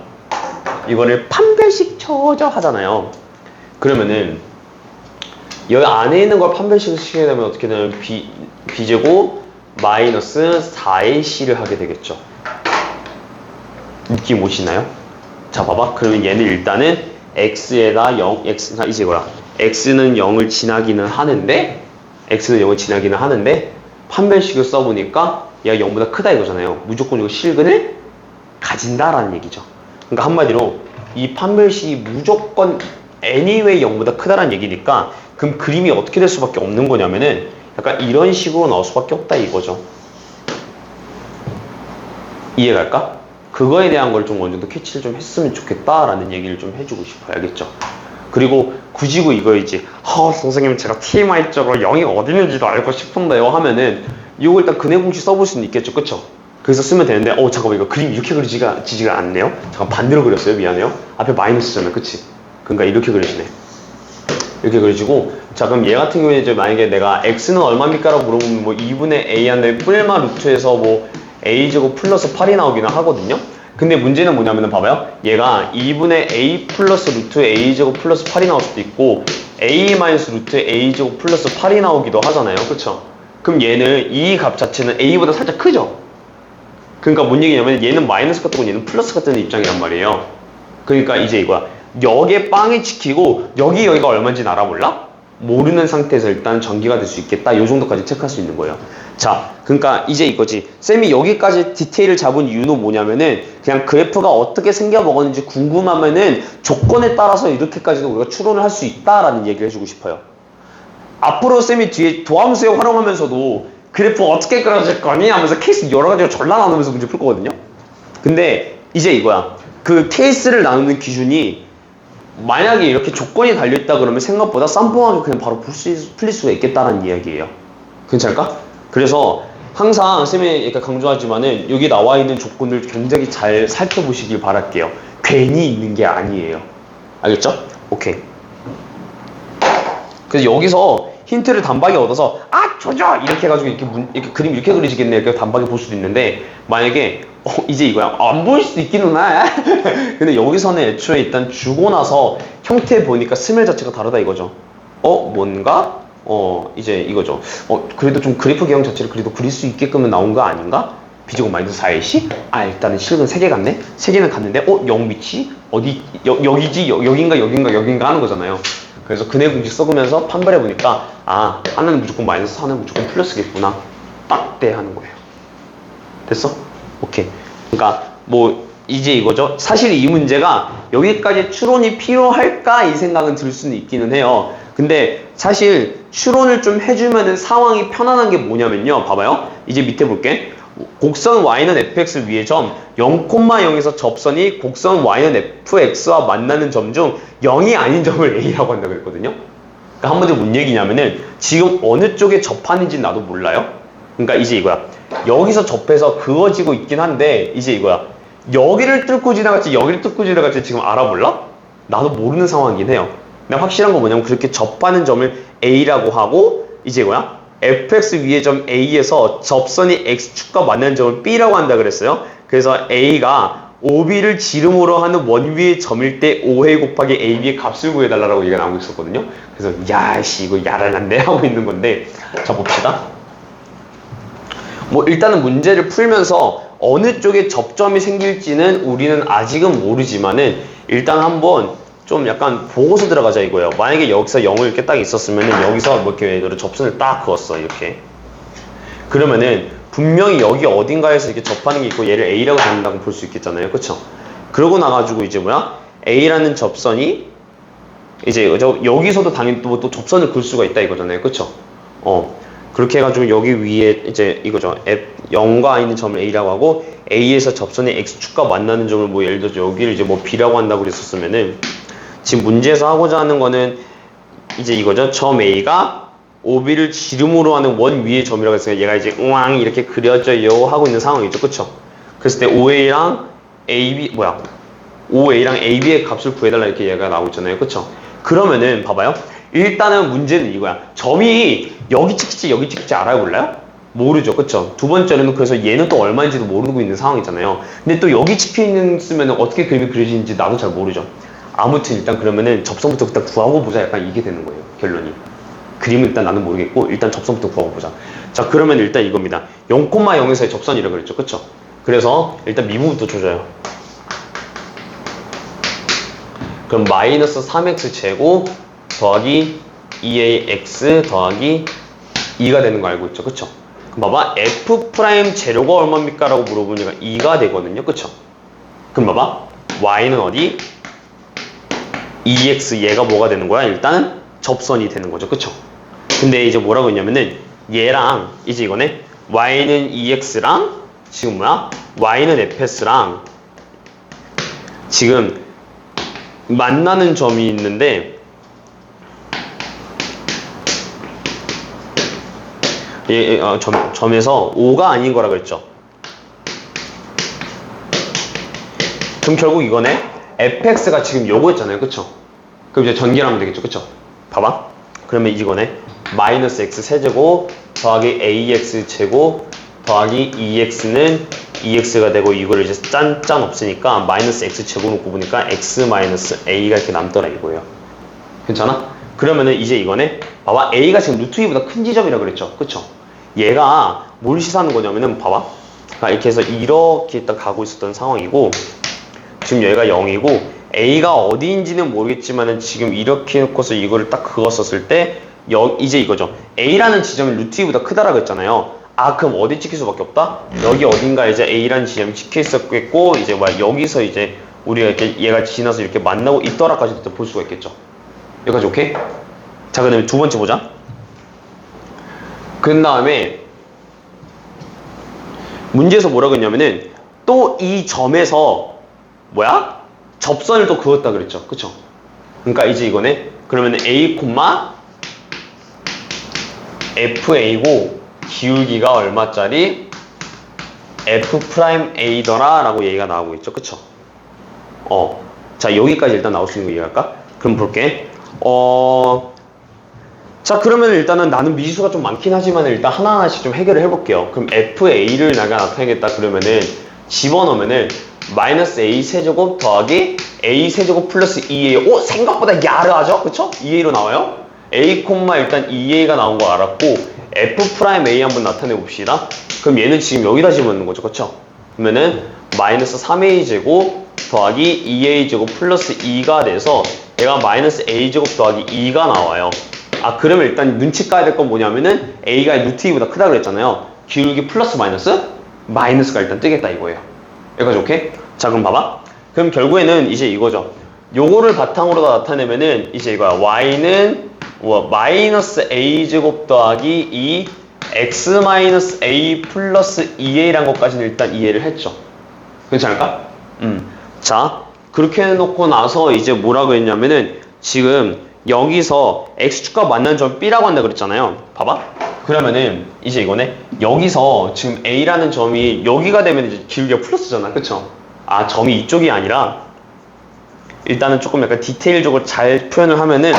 이거를 판별식 쳐져 하잖아요. 그러면은 여기 안에 있는 걸 판별식을 시키게 되면 어떻게 되냐면 b제곱 마이너스 4ac를 하게 되겠죠. 느낌 오시나요? 자, 봐봐. 그러면 얘는 일단은 x에다 0, x가 이제 이거야. x는 0을 지나기는 하는데 판별식을 써보니까 얘가 0보다 크다 이거잖아요. 무조건 이거 실근을 가진다라는 얘기죠. 그러니까 한마디로 이 판별식이 무조건 anyway 0보다 크다라는 얘기니까 그럼 그림이 어떻게 될 수밖에 없는 거냐면은 약간 이런 식으로 나올 수밖에 없다 이거죠. 이해갈까? 그거에 대한 걸 좀 어느 정도 캐치를 좀 했으면 좋겠다라는 얘기를 좀 해주고 싶어요. 알겠죠? 그리고 굳이 이거이지. 선생님 제가 TMI적으로 0이 어디 있는지도 알고 싶은데요 하면은 이거 일단 근해 공식 써볼 수는 있겠죠. 그쵸? 그래서 쓰면 되는데 잠깐만 이거 그림 이렇게 그려지지가 않네요. 잠깐 반대로 그렸어요. 미안해요. 앞에 마이너스잖아요. 그치? 그러니까 이렇게 그려지네. 이렇게 그려지고 자 그럼 얘 같은 경우에 이제 만약에 내가 x는 얼마입니까? 라고 물어보면 뭐 2분의 a한데 뿔마 루트에서 뭐 a제곱 플러스 8이 나오기는 하거든요. 근데 문제는 뭐냐면은 봐봐요. 얘가 2분의 a 플러스 루트 a제곱 플러스 8이 나올 수도 있고 a 마이너스 루트 a제곱 플러스 8이 나오기도 하잖아요. 그쵸? 그럼 얘는 이 값 자체는 a보다 살짝 크죠? 그러니까 뭔 얘기냐면 얘는 마이너스가 뜨고 얘는 플러스가 뜨는 입장이란 말이에요. 그러니까 이제 이거야. 여기에 빵이 찍히고 여기가 얼마인지는 알아볼라? 모르는 상태에서 일단 전기가 될 수 있겠다. 요 정도까지 체크할 수 있는 거예요. 자, 그러니까 이제 이거지. 쌤이 여기까지 디테일을 잡은 이유는 뭐냐면은 그냥 그래프가 어떻게 생겨 먹었는지 궁금하면은 조건에 따라서 이렇게까지도 우리가 추론을 할 수 있다라는 얘기를 해주고 싶어요. 앞으로 쌤이 뒤에 도함수에 활용하면서도 그래프 어떻게 그려질 거니? 하면서 케이스 여러 가지로 전라 나누면서 문제 풀 거거든요. 근데 이제 이거야. 그 케이스를 나누는 기준이 만약에 이렇게 조건이 달려있다 그러면 생각보다 쌈뽕하게 그냥 바로 풀릴 수가 있겠다는 이야기예요. 괜찮을까? 그래서 항상 쌤이 약간 강조하지만은 여기 나와 있는 조건을 굉장히 잘 살펴보시길 바랄게요. 괜히 있는 게 아니에요. 알겠죠? 오케이. 그래서 여기서 힌트를 단박에 얻어서 조져! 이렇게 해가지고 이렇게 그림 이렇게 그리시겠네 이렇게 단박에 볼 수도 있는데 만약에 이제 이거야. 안 보일 수도 있기는 해. 근데 여기서는 애초에 일단 주고 나서 형태 보니까 스멜 자체가 다르다 이거죠. 뭔가? 이제 이거죠. 그래도 좀 그래프 개형 자체를 그래도 그릴 수 있게끔은 나온 거 아닌가? B제곱 마이너스 4AC? 일단은 실은 3개 갔네? 3개는 갔는데 0 위치? 어디? 여기지? 여긴가 하는 거잖아요. 그래서 근해 공식 써보면서 판별해보니까 하나는 무조건 마이너스, 하나는 무조건 플러스겠구나. 딱대 하는 거예요. 됐어? 오케이. 그러니까 뭐 이제 이거죠. 사실 이 문제가 여기까지 추론이 필요할까 이 생각은 들 수는 있기는 해요. 근데 사실 추론을 좀 해주면은 상황이 편안한 게 뭐냐면요. 봐봐요. 이제 밑에 볼게. 곡선 y는 fx 위의 점 0,0에서 접선이 곡선 y는 fx와 만나는 점 중 0이 아닌 점을 a라고 한다고 그랬거든요. 그러니까 한마디로 뭔 얘기냐면은 지금 어느 쪽에 접하는지 나도 몰라요. 그러니까 이제 이거야. 여기서 접해서 그어지고 있긴 한데 이제 이거야. 여기를 뚫고 지나갈지 여기를 뚫고 지나갈지 지금 알아볼라? 나도 모르는 상황이긴 해요. 근데 확실한 건 뭐냐면 그렇게 접하는 점을 a라고 하고 이제 이거야. fx 위의 점 a에서 접선이 x축과 만나는 점을 b라고 한다 그랬어요. 그래서 a가 OB를 지름으로 하는 원위의 점일 때 5회 곱하기 AB의 값을 구해달라고 얘기가 나오고 있었거든요. 그래서 야씨 이거 야랄란데 하고 있는 건데 자 봅시다. 뭐 일단은 문제를 풀면서 어느 쪽에 접점이 생길지는 우리는 아직은 모르지만은 일단 한번 좀 약간 보고서 들어가자 이거예요. 만약에 여기서 0을 이렇게 딱 있었으면은 여기서 뭐 이렇게 예를 들어 접선을 딱 그었어 이렇게. 그러면은 분명히 여기 어딘가에서 이렇게 접하는 게 있고 얘를 A라고 잡는다고 볼 수 있겠잖아요. 그쵸? 그러고 나가지고 이제 뭐야? A라는 접선이 이제 여기서도 당연히 또 접선을 그을 수가 있다 이거잖아요. 그쵸? 그렇게 해가지고 여기 위에 이제 이거죠. 0과 있는 점을 A라고 하고 A에서 접선의 X축과 만나는 점을 뭐 예를 들어서 여기를 이제 뭐 B라고 한다고 그랬었으면은 지금 문제에서 하고자 하는 거는 이제 이거죠. 점 A가 OB를 지름으로 하는 원 위의 점이라고 했으니까 얘가 이제 우왕 이렇게 그려져요 하고 있는 상황이죠. 그쵸? 그랬을 때 OA랑 OA랑 AB의 값을 구해달라 이렇게 얘가 나오고 있잖아요. 그쵸? 그러면은 봐봐요. 일단은 문제는 이거야. 점이 여기 찍힐지 여기 찍힐지 알아볼래요? 모르죠. 그쵸? 두 번째로는 그래서 얘는 또 얼마인지도 모르고 있는 상황이잖아요. 근데 또 여기 찍혀있으면 어떻게 그림이 그려지는지 나도 잘 모르죠. 아무튼 일단 그러면은 접선부터 일단 구하고 보자 약간 이게 되는 거예요. 결론이. 그림은 일단 나는 모르겠고 일단 접선부터 구하고 보자. 자 그러면 일단 이겁니다. 0,0에서의 접선이라고 그랬죠. 그쵸? 그래서 일단 미분부터 줘줘요. 그럼 마이너스 3x 제곱 더하기 2ax 더하기 2가 되는 거 알고 있죠. 그쵸? 그럼 봐봐. f 프라임 재료가 얼마입니까? 라고 물어보니까 2가 되거든요. 그쵸? 그럼 봐봐. y는 어디? 2x 얘가 뭐가 되는 거야? 일단은 접선이 되는 거죠. 그쵸? 근데 이제 뭐라고 했냐면은 얘랑 이제 이거네. y는 2x랑 지금 뭐야? y는 fs랑 지금 만나는 점이 있는데 점에서 5가 아닌 거라 그랬죠. 그럼 결국 이거네. fx가 지금 요거였잖아요. 그쵸? 그럼 이제 전개하면 되겠죠. 그쵸? 봐봐. 그러면 이거네. 마이너스 x 세제곱 더하기 ax 제곱 더하기 2x는 2x가 되고 이거를 이제 짠짠 없으니까 마이너스 x 제곱 놓고 보니까 x 마이너스 a가 이렇게 남더라 이거예요. 괜찮아? 그러면은 이제 이거네. 봐봐. a가 지금 루트 2보다 큰 지점이라 그랬죠. 그쵸? 얘가 뭘 시사하는 거냐면은 봐봐. 이렇게 해서 이렇게 딱 가고 있었던 상황이고 지금 얘가 0이고 a가 어디인지는 모르겠지만은 지금 이렇게 놓고서 이거를 딱 그었었을 때 이제 이거죠. a라는 지점이 루트 2보다 크다라고 했잖아요. 그럼 어디 찍힐 수밖에 없다? 여기 어딘가 이제 a라는 지점이 찍혀 있었겠고 이제 여기서 이제 우리가 이렇게 얘가 지나서 이렇게 만나고 있더라까지 볼 수가 있겠죠. 여기까지 오케이? 자 그다음에 두 번째 보자. 그 다음에 문제에서 뭐라고 했냐면은 또 이 점에서 뭐야? 접선을 또 그었다 그랬죠. 그쵸? 그러니까 이제 이거네. 그러면 A, FA고 기울기가 얼마짜리? F'A더라 라고 얘기가 나오고 있죠. 그쵸? 자, 여기까지 일단 나올 수 있는 거 이해할까? 그럼 볼게. 자, 그러면 일단은 나는 미지수가 좀 많긴 하지만 일단 하나하나씩 좀 해결을 해볼게요. 그럼 FA를 내가 나타내겠다 그러면은 집어넣으면은 마이너스 A 세제곱 더하기 A 세제곱 플러스 2A. 생각보다 야르하죠? 그쵸? 2A로 나와요? A, 일단 2A가 나온 거 알았고 F'A 한번 나타내 봅시다. 그럼 얘는 지금 여기다 집어넣는 거죠. 그쵸? 그러면은 마이너스 3A 제곱 더하기 2A 제곱 플러스 2가 돼서 얘가 마이너스 A 제곱 더하기 2가 나와요. 그러면 일단 눈치 까야 될 건 뭐냐면은 A가 루트 2보다 크다 그랬잖아요. 기울기 플러스 마이너스가 일단 뜨겠다 이거예요. 여기까지 오케이? 자, 그럼 봐봐. 그럼 결국에는 이제 이거죠. 요거를 바탕으로 나타내면은 이제 이거야. Y는 마이너스 A 제곱 더하기 2 X 마이너스 A 플러스 2A란 것까지는 일단 이해를 했죠. 괜찮을까? 자, 그렇게 해놓고 나서 이제 뭐라고 했냐면은 지금 여기서 X축과 만나는 점 B라고 한다 그랬잖아요. 봐봐. 그러면은 이제 이거네. 여기서 지금 A라는 점이 여기가 되면 이제 기울기가 플러스잖아. 그쵸? 점이 이쪽이 아니라 일단은 조금 약간 디테일적으로 잘 표현을 하면은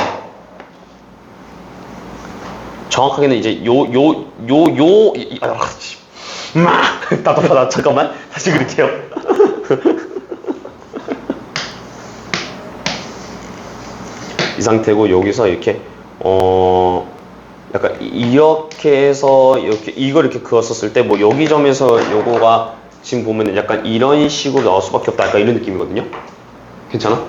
정확하게는 이제 답답하다. 잠깐만. 다시 그릴게요. 이 상태고 여기서 이렇게 약간 이렇게 해서 이걸 이렇게 그었었을 때 뭐 여기 점에서 요거가 지금 보면은 약간 이런 식으로 나올 수밖에 없다. 약간 이런 느낌이거든요. 괜찮아?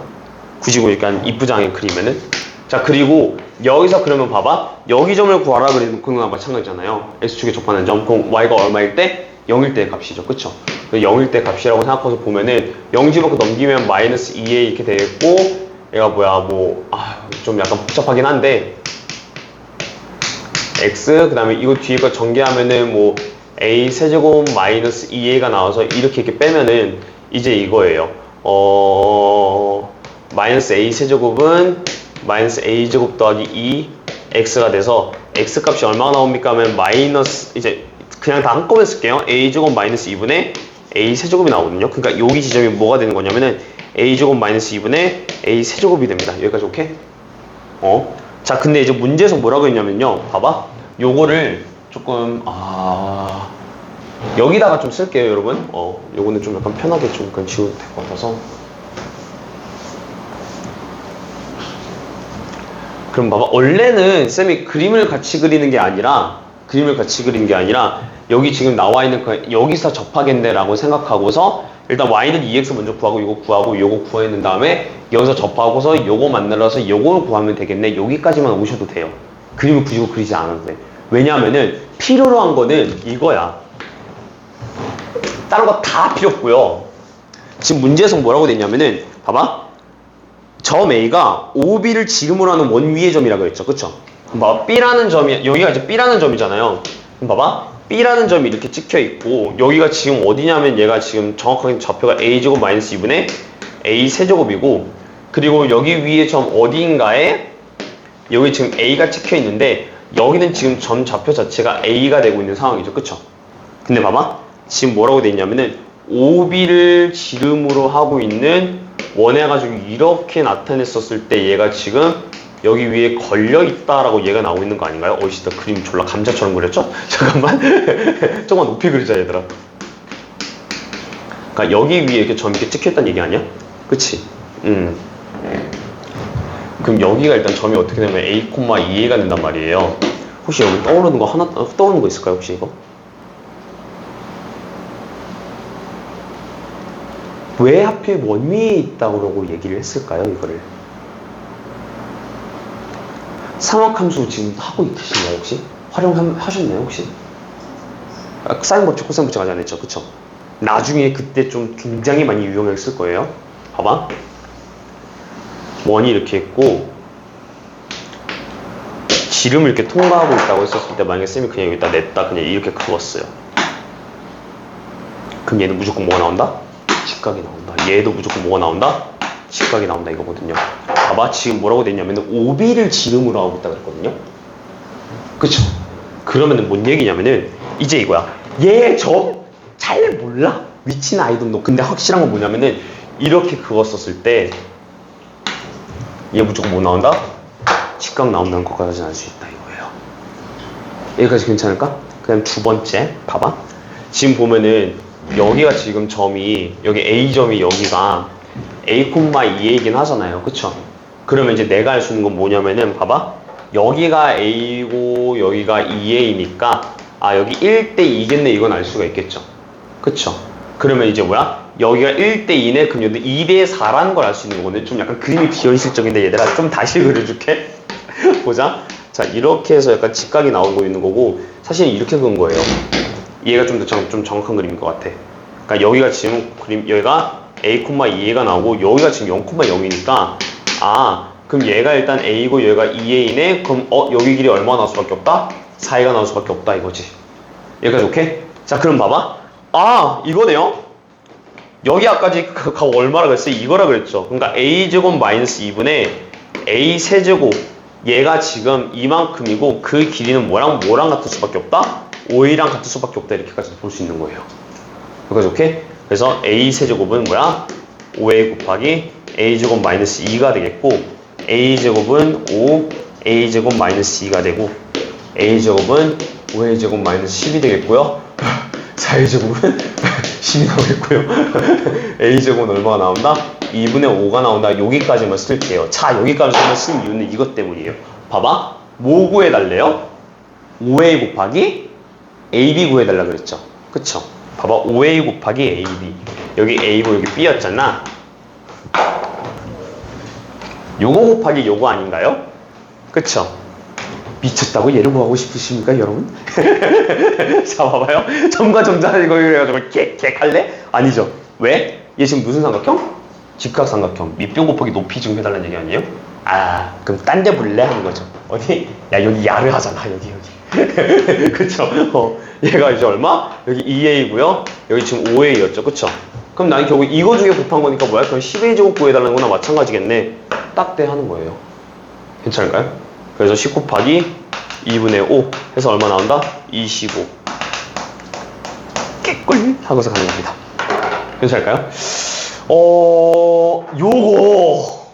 굳이 약간 이쁘지 않게 그리면은. 자, 그리고 여기서 그러면 봐봐. 여기 점을 구하라 그러는 거랑 마찬가지잖아요. X축에 접하는 점. 그럼 Y가 얼마일 때? 0일 때의 값이죠. 그쵸? 0일 때 값이라고 생각해서 보면은 0 집어넣고 넘기면 마이너스 2A 이렇게 되겠고 얘가 좀 약간 복잡하긴 한데 X 그 다음에 이거 뒤에 거 전개하면은 A 세제곱 마이너스 2A가 나와서 이렇게 빼면은 이제 이거예요. 마이너스 A 세제곱은 마이너스 A 제곱 더하기 2 X가 돼서 X 값이 얼마가 나옵니까 하면 마이너스 이제 그냥 다 한꺼번에 쓸게요. A 제곱 마이너스 2분의 A 세제곱이 나오거든요. 그러니까 여기 지점이 뭐가 되는 거냐면은 A 제곱 마이너스 2분의 A 세제곱이 됩니다. 여기까지 오케이? 자, 근데 이제 문제에서 뭐라고 했냐면요. 봐봐. 요거를 조금, 여기다가 좀 쓸게요, 여러분. 요거는 좀 약간 편하게 좀 약간 지워도 될 것 같아서. 그럼 봐봐. 원래는 쌤이 그림을 같이 그리는 게 아니라, 여기 지금 나와 있는 여기서 접하겠네 라고 생각하고서 일단 Y는 2X 먼저 구하고 요거 구해낸 다음에 여기서 접하고서 요거 만들어서 요걸 구하면 되겠네. 여기까지만 오셔도 돼요. 그림을 굳이 그리지 않아도 돼. 왜냐하면은 필요로 한 거는 이거야. 다른 거 다 필요 없고요. 지금 문제에서 뭐라고 됐냐면은 봐봐. 점 A가 OB를 지름으로 하는 원 위의 점이라고 했죠. 그쵸? 봐봐. B라는 점이 여기가 이제 B라는 점이잖아요. 그럼 봐봐. B라는 점이 이렇게 찍혀 있고 여기가 지금 어디냐면 얘가 지금 정확하게 좌표가 A제곱 마이너스 2분의 A 세제곱이고 그리고 여기 위에 점 어디인가에 여기 지금 A가 찍혀 있는데 여기는 지금 점 좌표 자체가 A가 되고 있는 상황이죠. 그쵸? 근데 봐봐. 지금 뭐라고 돼 있냐면은 OB를 지름으로 하고 있는 원해가지고 이렇게 나타냈었을 때 얘가 지금 여기 위에 걸려있다라고 얘가 나오고 있는 거 아닌가요? 어이씨, 나 그림 졸라 감자처럼 그렸죠? 잠깐만. 조금만 높이 그리자, 얘들아. 그러니까 여기 위에 이렇게 점 이렇게 찍혀있다는 얘기 아니야? 그치? 그럼 여기가 일단 점이 어떻게 되면 A, 2A가 된단 말이에요. 혹시 여기 떠오르는 거 있을까요? 혹시 이거? 왜 하필 원 위에 있다고 얘기를 했을까요? 이거를. 삼각함수 지금 하고 있으신가요? 혹시? 활용하셨나요? 혹시? 사인 법칙, 코사인 법칙 아직 안 했죠? 그쵸? 나중에 그때 좀 굉장히 많이 유용했을 거예요. 봐봐. 원이 이렇게 있고 지름을 이렇게 통과하고 있다고 했었을 때 만약에 쌤이 그냥 여기다 냈다 그냥 이렇게 그었어요. 그럼 얘는 무조건 뭐가 나온다? 직각이 나온다. 얘도 무조건 뭐가 나온다? 직각이 나온다 이거거든요. 봐봐 지금 뭐라고 됐냐면 OB를 지름으로 하고 있다 그랬거든요. 그쵸? 그러면은 뭔 얘기냐면은 이제 이거야. 얘 점 잘 몰라. 위치는 아이도 너. 근데 확실한 건 뭐냐면은 이렇게 그었었을 때 얘 무조건 뭐 나온다? 직각 나온다는 것까지 알 수 있다 이거예요. 여기까지 괜찮을까? 그다음 두 번째 봐봐. 지금 보면은 여기가 지금 점이 여기 A점이 여기가 A, 2A이긴 하잖아요. 그쵸? 그러면 이제 내가 알 수 있는 건 뭐냐면은 봐봐. 여기가 A고 여기가 2A니까 아 여기 1대2겠네 이건 알 수가 있겠죠. 그쵸? 그러면 이제 뭐야? 여기가 1대2네 그럼 여기 2대4라는 걸 알 수 있는 거거든요. 좀 약간 그림이 비현실적인데 얘들아 좀 다시 그려줄게. 보자. 자 이렇게 해서 약간 직각이 나오고 있는 거고 사실 이렇게 그은 거예요. 얘가 좀 더 좀 정확한 그림인 것 같아. 그러니까 여기가 지금 그림 여기가 A, 2A가 나오고 여기가 지금 0,0이니까 아 그럼 얘가 일단 A고 얘가 2A네 그럼 여기 길이 얼마나 나올 수밖에 없다? 4A가 나올 수밖에 없다 이거지. 여기까지 오케이? 자 그럼 봐봐. 아 이거네요. 여기 아까지 얼마라 그랬어요? 이거라 그랬죠. 그러니까 A제곱 마이너스 2분의 A 세제곱 얘가 지금 이만큼이고 그 길이는 뭐랑 같을 수밖에 없다? 5A랑 같을 수밖에 없다 이렇게까지 볼 수 있는 거예요. 여기까지 오케이? 그래서 A 세제곱은 뭐야? 5A 곱하기 A제곱 마이너스 2가 되겠고 A제곱은 5 A제곱 마이너스 2가 되고 A제곱은 5A제곱 마이너스 10이 되겠고요. 4A제곱은 10이 나오겠고요. A제곱은 얼마가 나온다? 2분의 5가 나온다. 여기까지만 쓸게요. 자 여기까지만 쓴 이유는 이것 때문이에요. 봐봐. 뭐 구해달래요? 5A 곱하기 AB 구해달라 그랬죠. 그쵸? 봐봐 5A 곱하기 AB 여기 A고 여기 B였잖아. 요거 곱하기 요거 아닌가요? 그쵸? 미쳤다고 얘를 구하고 싶으십니까 여러분? 자 봐봐요. 점과 점자를 이거 그래가지고 객할래? 아니죠. 왜? 얘 지금 무슨 삼각형? 직각삼각형. 밑변 곱하기 높이 좀 해달라는 얘기 아니에요? 아 그럼 딴 데 볼래? 하는 거죠. 어디? 야 여기 야를 하잖아 여기 그쵸? 얘가 이제 얼마? 여기 2A고요 여기 지금 5A였죠. 그쵸? 그럼 난 결국 이거 중에 곱한 거니까 뭐야? 그럼 10A 제곱 구해달라는 거나 마찬가지겠네. 딱 대 하는 거예요. 괜찮을까요? 그래서 10 곱하기 2분의 5 해서 얼마 나온다? 25 깨꿀 하고서 가는 겁니다. 괜찮을까요? 요거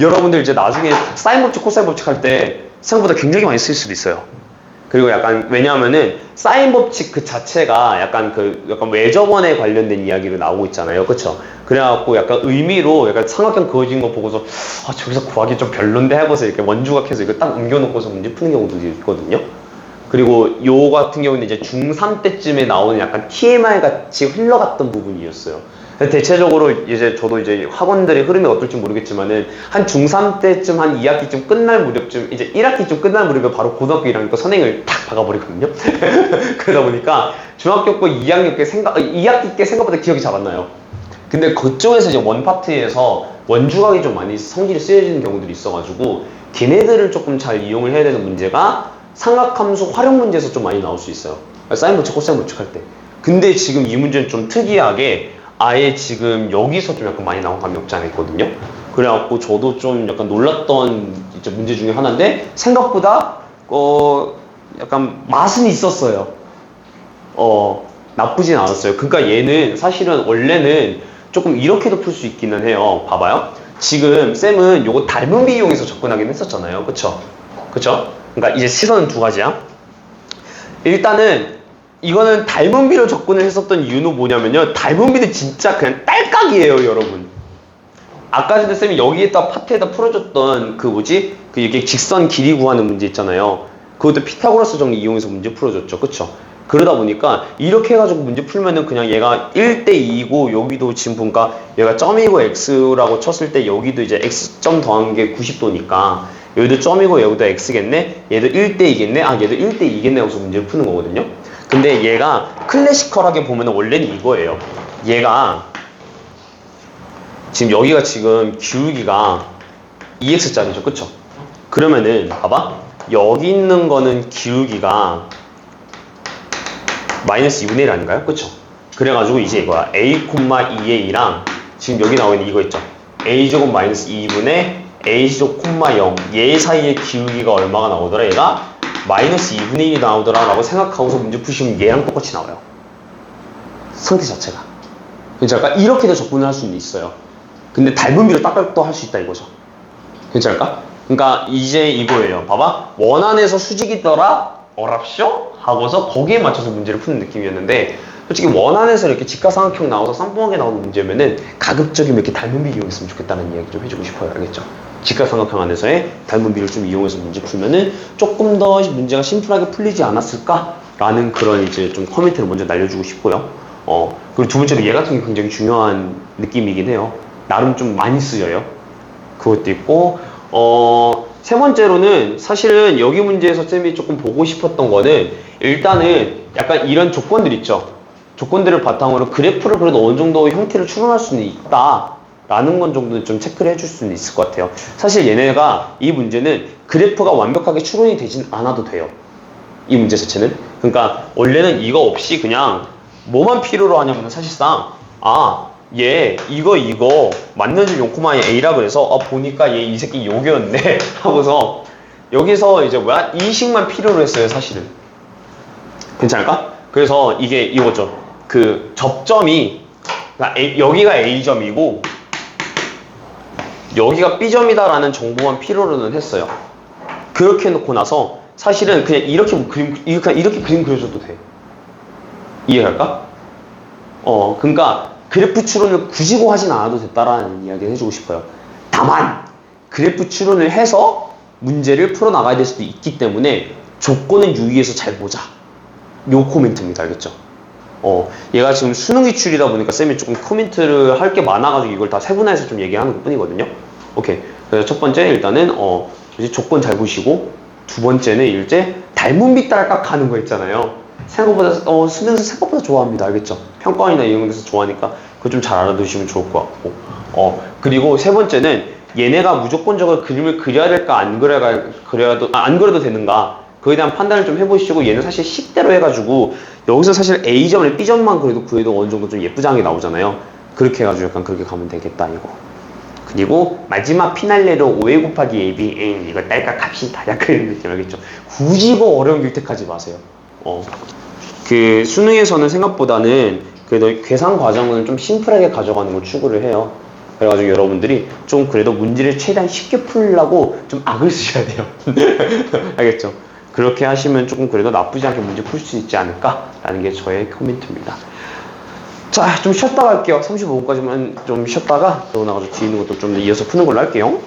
여러분들 이제 나중에 사인 법칙, 코사인 법칙 할 때 생각보다 굉장히 많이 쓸 수도 있어요. 그리고 약간 왜냐하면은 사인 법칙 그 자체가 약간 외접원에 관련된 이야기로 나오고 있잖아요. 그쵸? 그래갖고 약간 의미로 약간 삼각형 그어진 거 보고서 아 저기서 구하기 좀 별론데 해봐서 이렇게 원주각해서 이거 딱 옮겨놓고서 문제 푸는 경우도 있거든요. 그리고 요 같은 경우는 이제 중3 때쯤에 나오는 약간 TMI 같이 흘러갔던 부분이었어요. 대체적으로 이제 저도 이제 학원들의 흐름이 어떨지 모르겠지만은 한 중3 때쯤 한 2학기쯤 끝날 무렵쯤 이제 1학기쯤 끝날 무렵에 바로 고등학교 1학년 거 선행을 탁 박아버리거든요. 그러다 보니까 중학교 거 2학년 게 2학기 게 생각보다 기억이 잘 안 나요. 근데 그쪽에서 이제 원파트에서 원주각이 좀 많이 성질이 쓰여지는 경우들이 있어가지고 걔네들을 조금 잘 이용을 해야 되는 문제가 삼각함수 활용 문제에서 좀 많이 나올 수 있어요. 사인 법칙, 코사인 법칙 할 때. 근데 지금 이 문제는 좀 특이하게 아예 지금 여기서 좀 약간 많이 나온 감이 없지 않아 있거든요. 그래갖고 저도 좀 약간 놀랐던 이제 문제 중에 하나인데 생각보다 약간 맛은 있었어요. 나쁘진 않았어요. 그러니까 얘는 사실은 원래는 조금 이렇게도 풀 수 있기는 해요. 봐봐요. 지금 쌤은 요거 닮은 비 이용해서 접근하긴 했었잖아요. 그쵸? 그쵸? 그러니까 이제 시선은 두 가지야. 일단은 이거는 닮은 비로 접근을 했었던 이유는 뭐냐면요. 닮은 비는 진짜 그냥 딸깍이에요, 여러분. 아까 전에 쌤이 여기에다 파트에다 풀어줬던 이게 직선 길이 구하는 문제 있잖아요. 그것도 피타고라스 정리 이용해서 문제 풀어줬죠. 그쵸? 그러다 보니까 이렇게 해가지고 문제 풀면은 그냥 얘가 1대2이고 여기도 지금 보니까 얘가 점이고 x라고 쳤을 때 여기도 이제 x점 더한 게 90도니까 여기도 점이고 여기도 x겠네? 얘도 1대2겠네? 아 얘도 1대2겠네 하고서 문제를 푸는 거거든요. 근데 얘가 클래시컬하게 보면은 원래는 이거예요. 얘가 지금 여기가 지금 기울기가 2x짜리죠. 그쵸? 그러면은 봐봐, 여기 있는 거는 기울기가 마이너스 2분의 1 아닌가요? 그쵸? 그래가지고 이제 이거야. a, 2의 2랑 지금 여기 나와 있는 이거 있죠? a제곱 마이너스 2분의 a제곱, 0 얘 사이의 기울기가 얼마가 나오더라? 얘가 마이너스 2분의 1이 나오더라 라고 생각하고서 문제 푸시면 얘랑 똑같이 나와요. 상태 자체가. 괜찮을까? 이렇게도 접근을 할 수는 있어요. 근데 닮은비로 딱딱도 할 수 있다 이거죠. 괜찮을까? 그러니까 이제 이거예요. 봐봐. 원안에서 수직이더라? 어랍쇼? 하고서 거기에 맞춰서 문제를 푸는 느낌이었는데, 솔직히 원안에서 이렇게 직각삼각형 나와서 쌍봉하게 나오는 문제면은 가급적이면 이렇게 닮은비 이용했으면 좋겠다는 이야기 좀 해주고 싶어요. 알겠죠? 직각삼각형 안에서의 닮은비를 좀 이용해서 문제 풀면은 조금 더 문제가 심플하게 풀리지 않았을까라는 그런 이제 좀 커멘트를 먼저 날려주고 싶고요. 그리고 두 번째로 얘 같은 게 굉장히 중요한 느낌이긴 해요. 나름 좀 많이 쓰여요. 그것도 있고, 세 번째로는 사실은 여기 문제에서 쌤이 조금 보고 싶었던 거는 일단은 약간 이런 조건들 있죠. 조건들을 바탕으로 그래프를 그래도 어느 정도 형태를 추론할 수는 있다 라는 건 정도는 좀 체크를 해줄 수는 있을 것 같아요. 사실 얘네가 이 문제는 그래프가 완벽하게 추론이 되진 않아도 돼요. 이 문제 자체는. 그러니까 원래는 이거 없이 그냥 뭐만 필요로 하냐면 사실상 얘 이거 맞는지 0,의 a라 그래서 보니까 얘 이 새끼 요기였네 하고서 여기서 이제 뭐야? 이 식만 필요로 했어요 사실은. 괜찮을까? 그래서 이게 이거죠. 그 접점이 여기가 a점이고 여기가 b점이다 라는 정보만 필요로는 했어요. 그렇게 해놓고 나서 사실은 그냥 이렇게 그림 그려줘도 돼. 이해할까? 그러니까 그래프 추론을 굳이 하진 않아도 됐다라는 이야기를 해주고 싶어요. 다만 그래프 추론을 해서 문제를 풀어나가야 될 수도 있기 때문에 조건은 유의해서 잘 보자. 요 코멘트입니다. 알겠죠? 얘가 지금 수능 기출이다 보니까 쌤이 조금 코멘트를 할 게 많아가지고 이걸 다 세분화해서 좀 얘기하는 것 뿐이거든요. 오케이. 그래서 첫 번째 일단은 이제 조건 잘 보시고, 두 번째는 이제 닮은비 딸깍 하는 거 있잖아요. 생각보다 수능에서 생각보다 좋아합니다. 알겠죠? 평가원이나 이런 데서 좋아하니까 그거 좀 잘 알아두시면 좋을 것 같고, 그리고 세 번째는 얘네가 무조건적으로 그림을 그려야 될까 안 그려도 되는가, 그에 대한 판단을 좀 해보시고, 얘는 사실 식대로 해가지고 여기서 사실 A점을 B점만 구해도 어느 정도 좀 예쁘장하게 나오잖아요. 그렇게 해가지고 약간 그렇게 가면 되겠다 이거. 그리고 마지막 피날레로 5회 곱하기 AB 이거 딸깍 합시다. 약간 이런 느낌. 알겠죠? 굳이 이거 어려운 길택하지 마세요. 그 수능에서는 생각보다는 그래도 계산 과정을 좀 심플하게 가져가는 걸 추구를 해요. 그래가지고 여러분들이 좀 그래도 문제를 최대한 쉽게 풀려고 좀 악을 쓰셔야 돼요. 알겠죠? 그렇게 하시면 조금 그래도 나쁘지 않게 문제 풀 수 있지 않을까라는 게 저의 코멘트입니다. 자, 좀 쉬었다 갈게요. 35분까지만 좀 쉬었다가 또 나가서 뒤에 있는 것도 좀 이어서 푸는 걸로 할게요.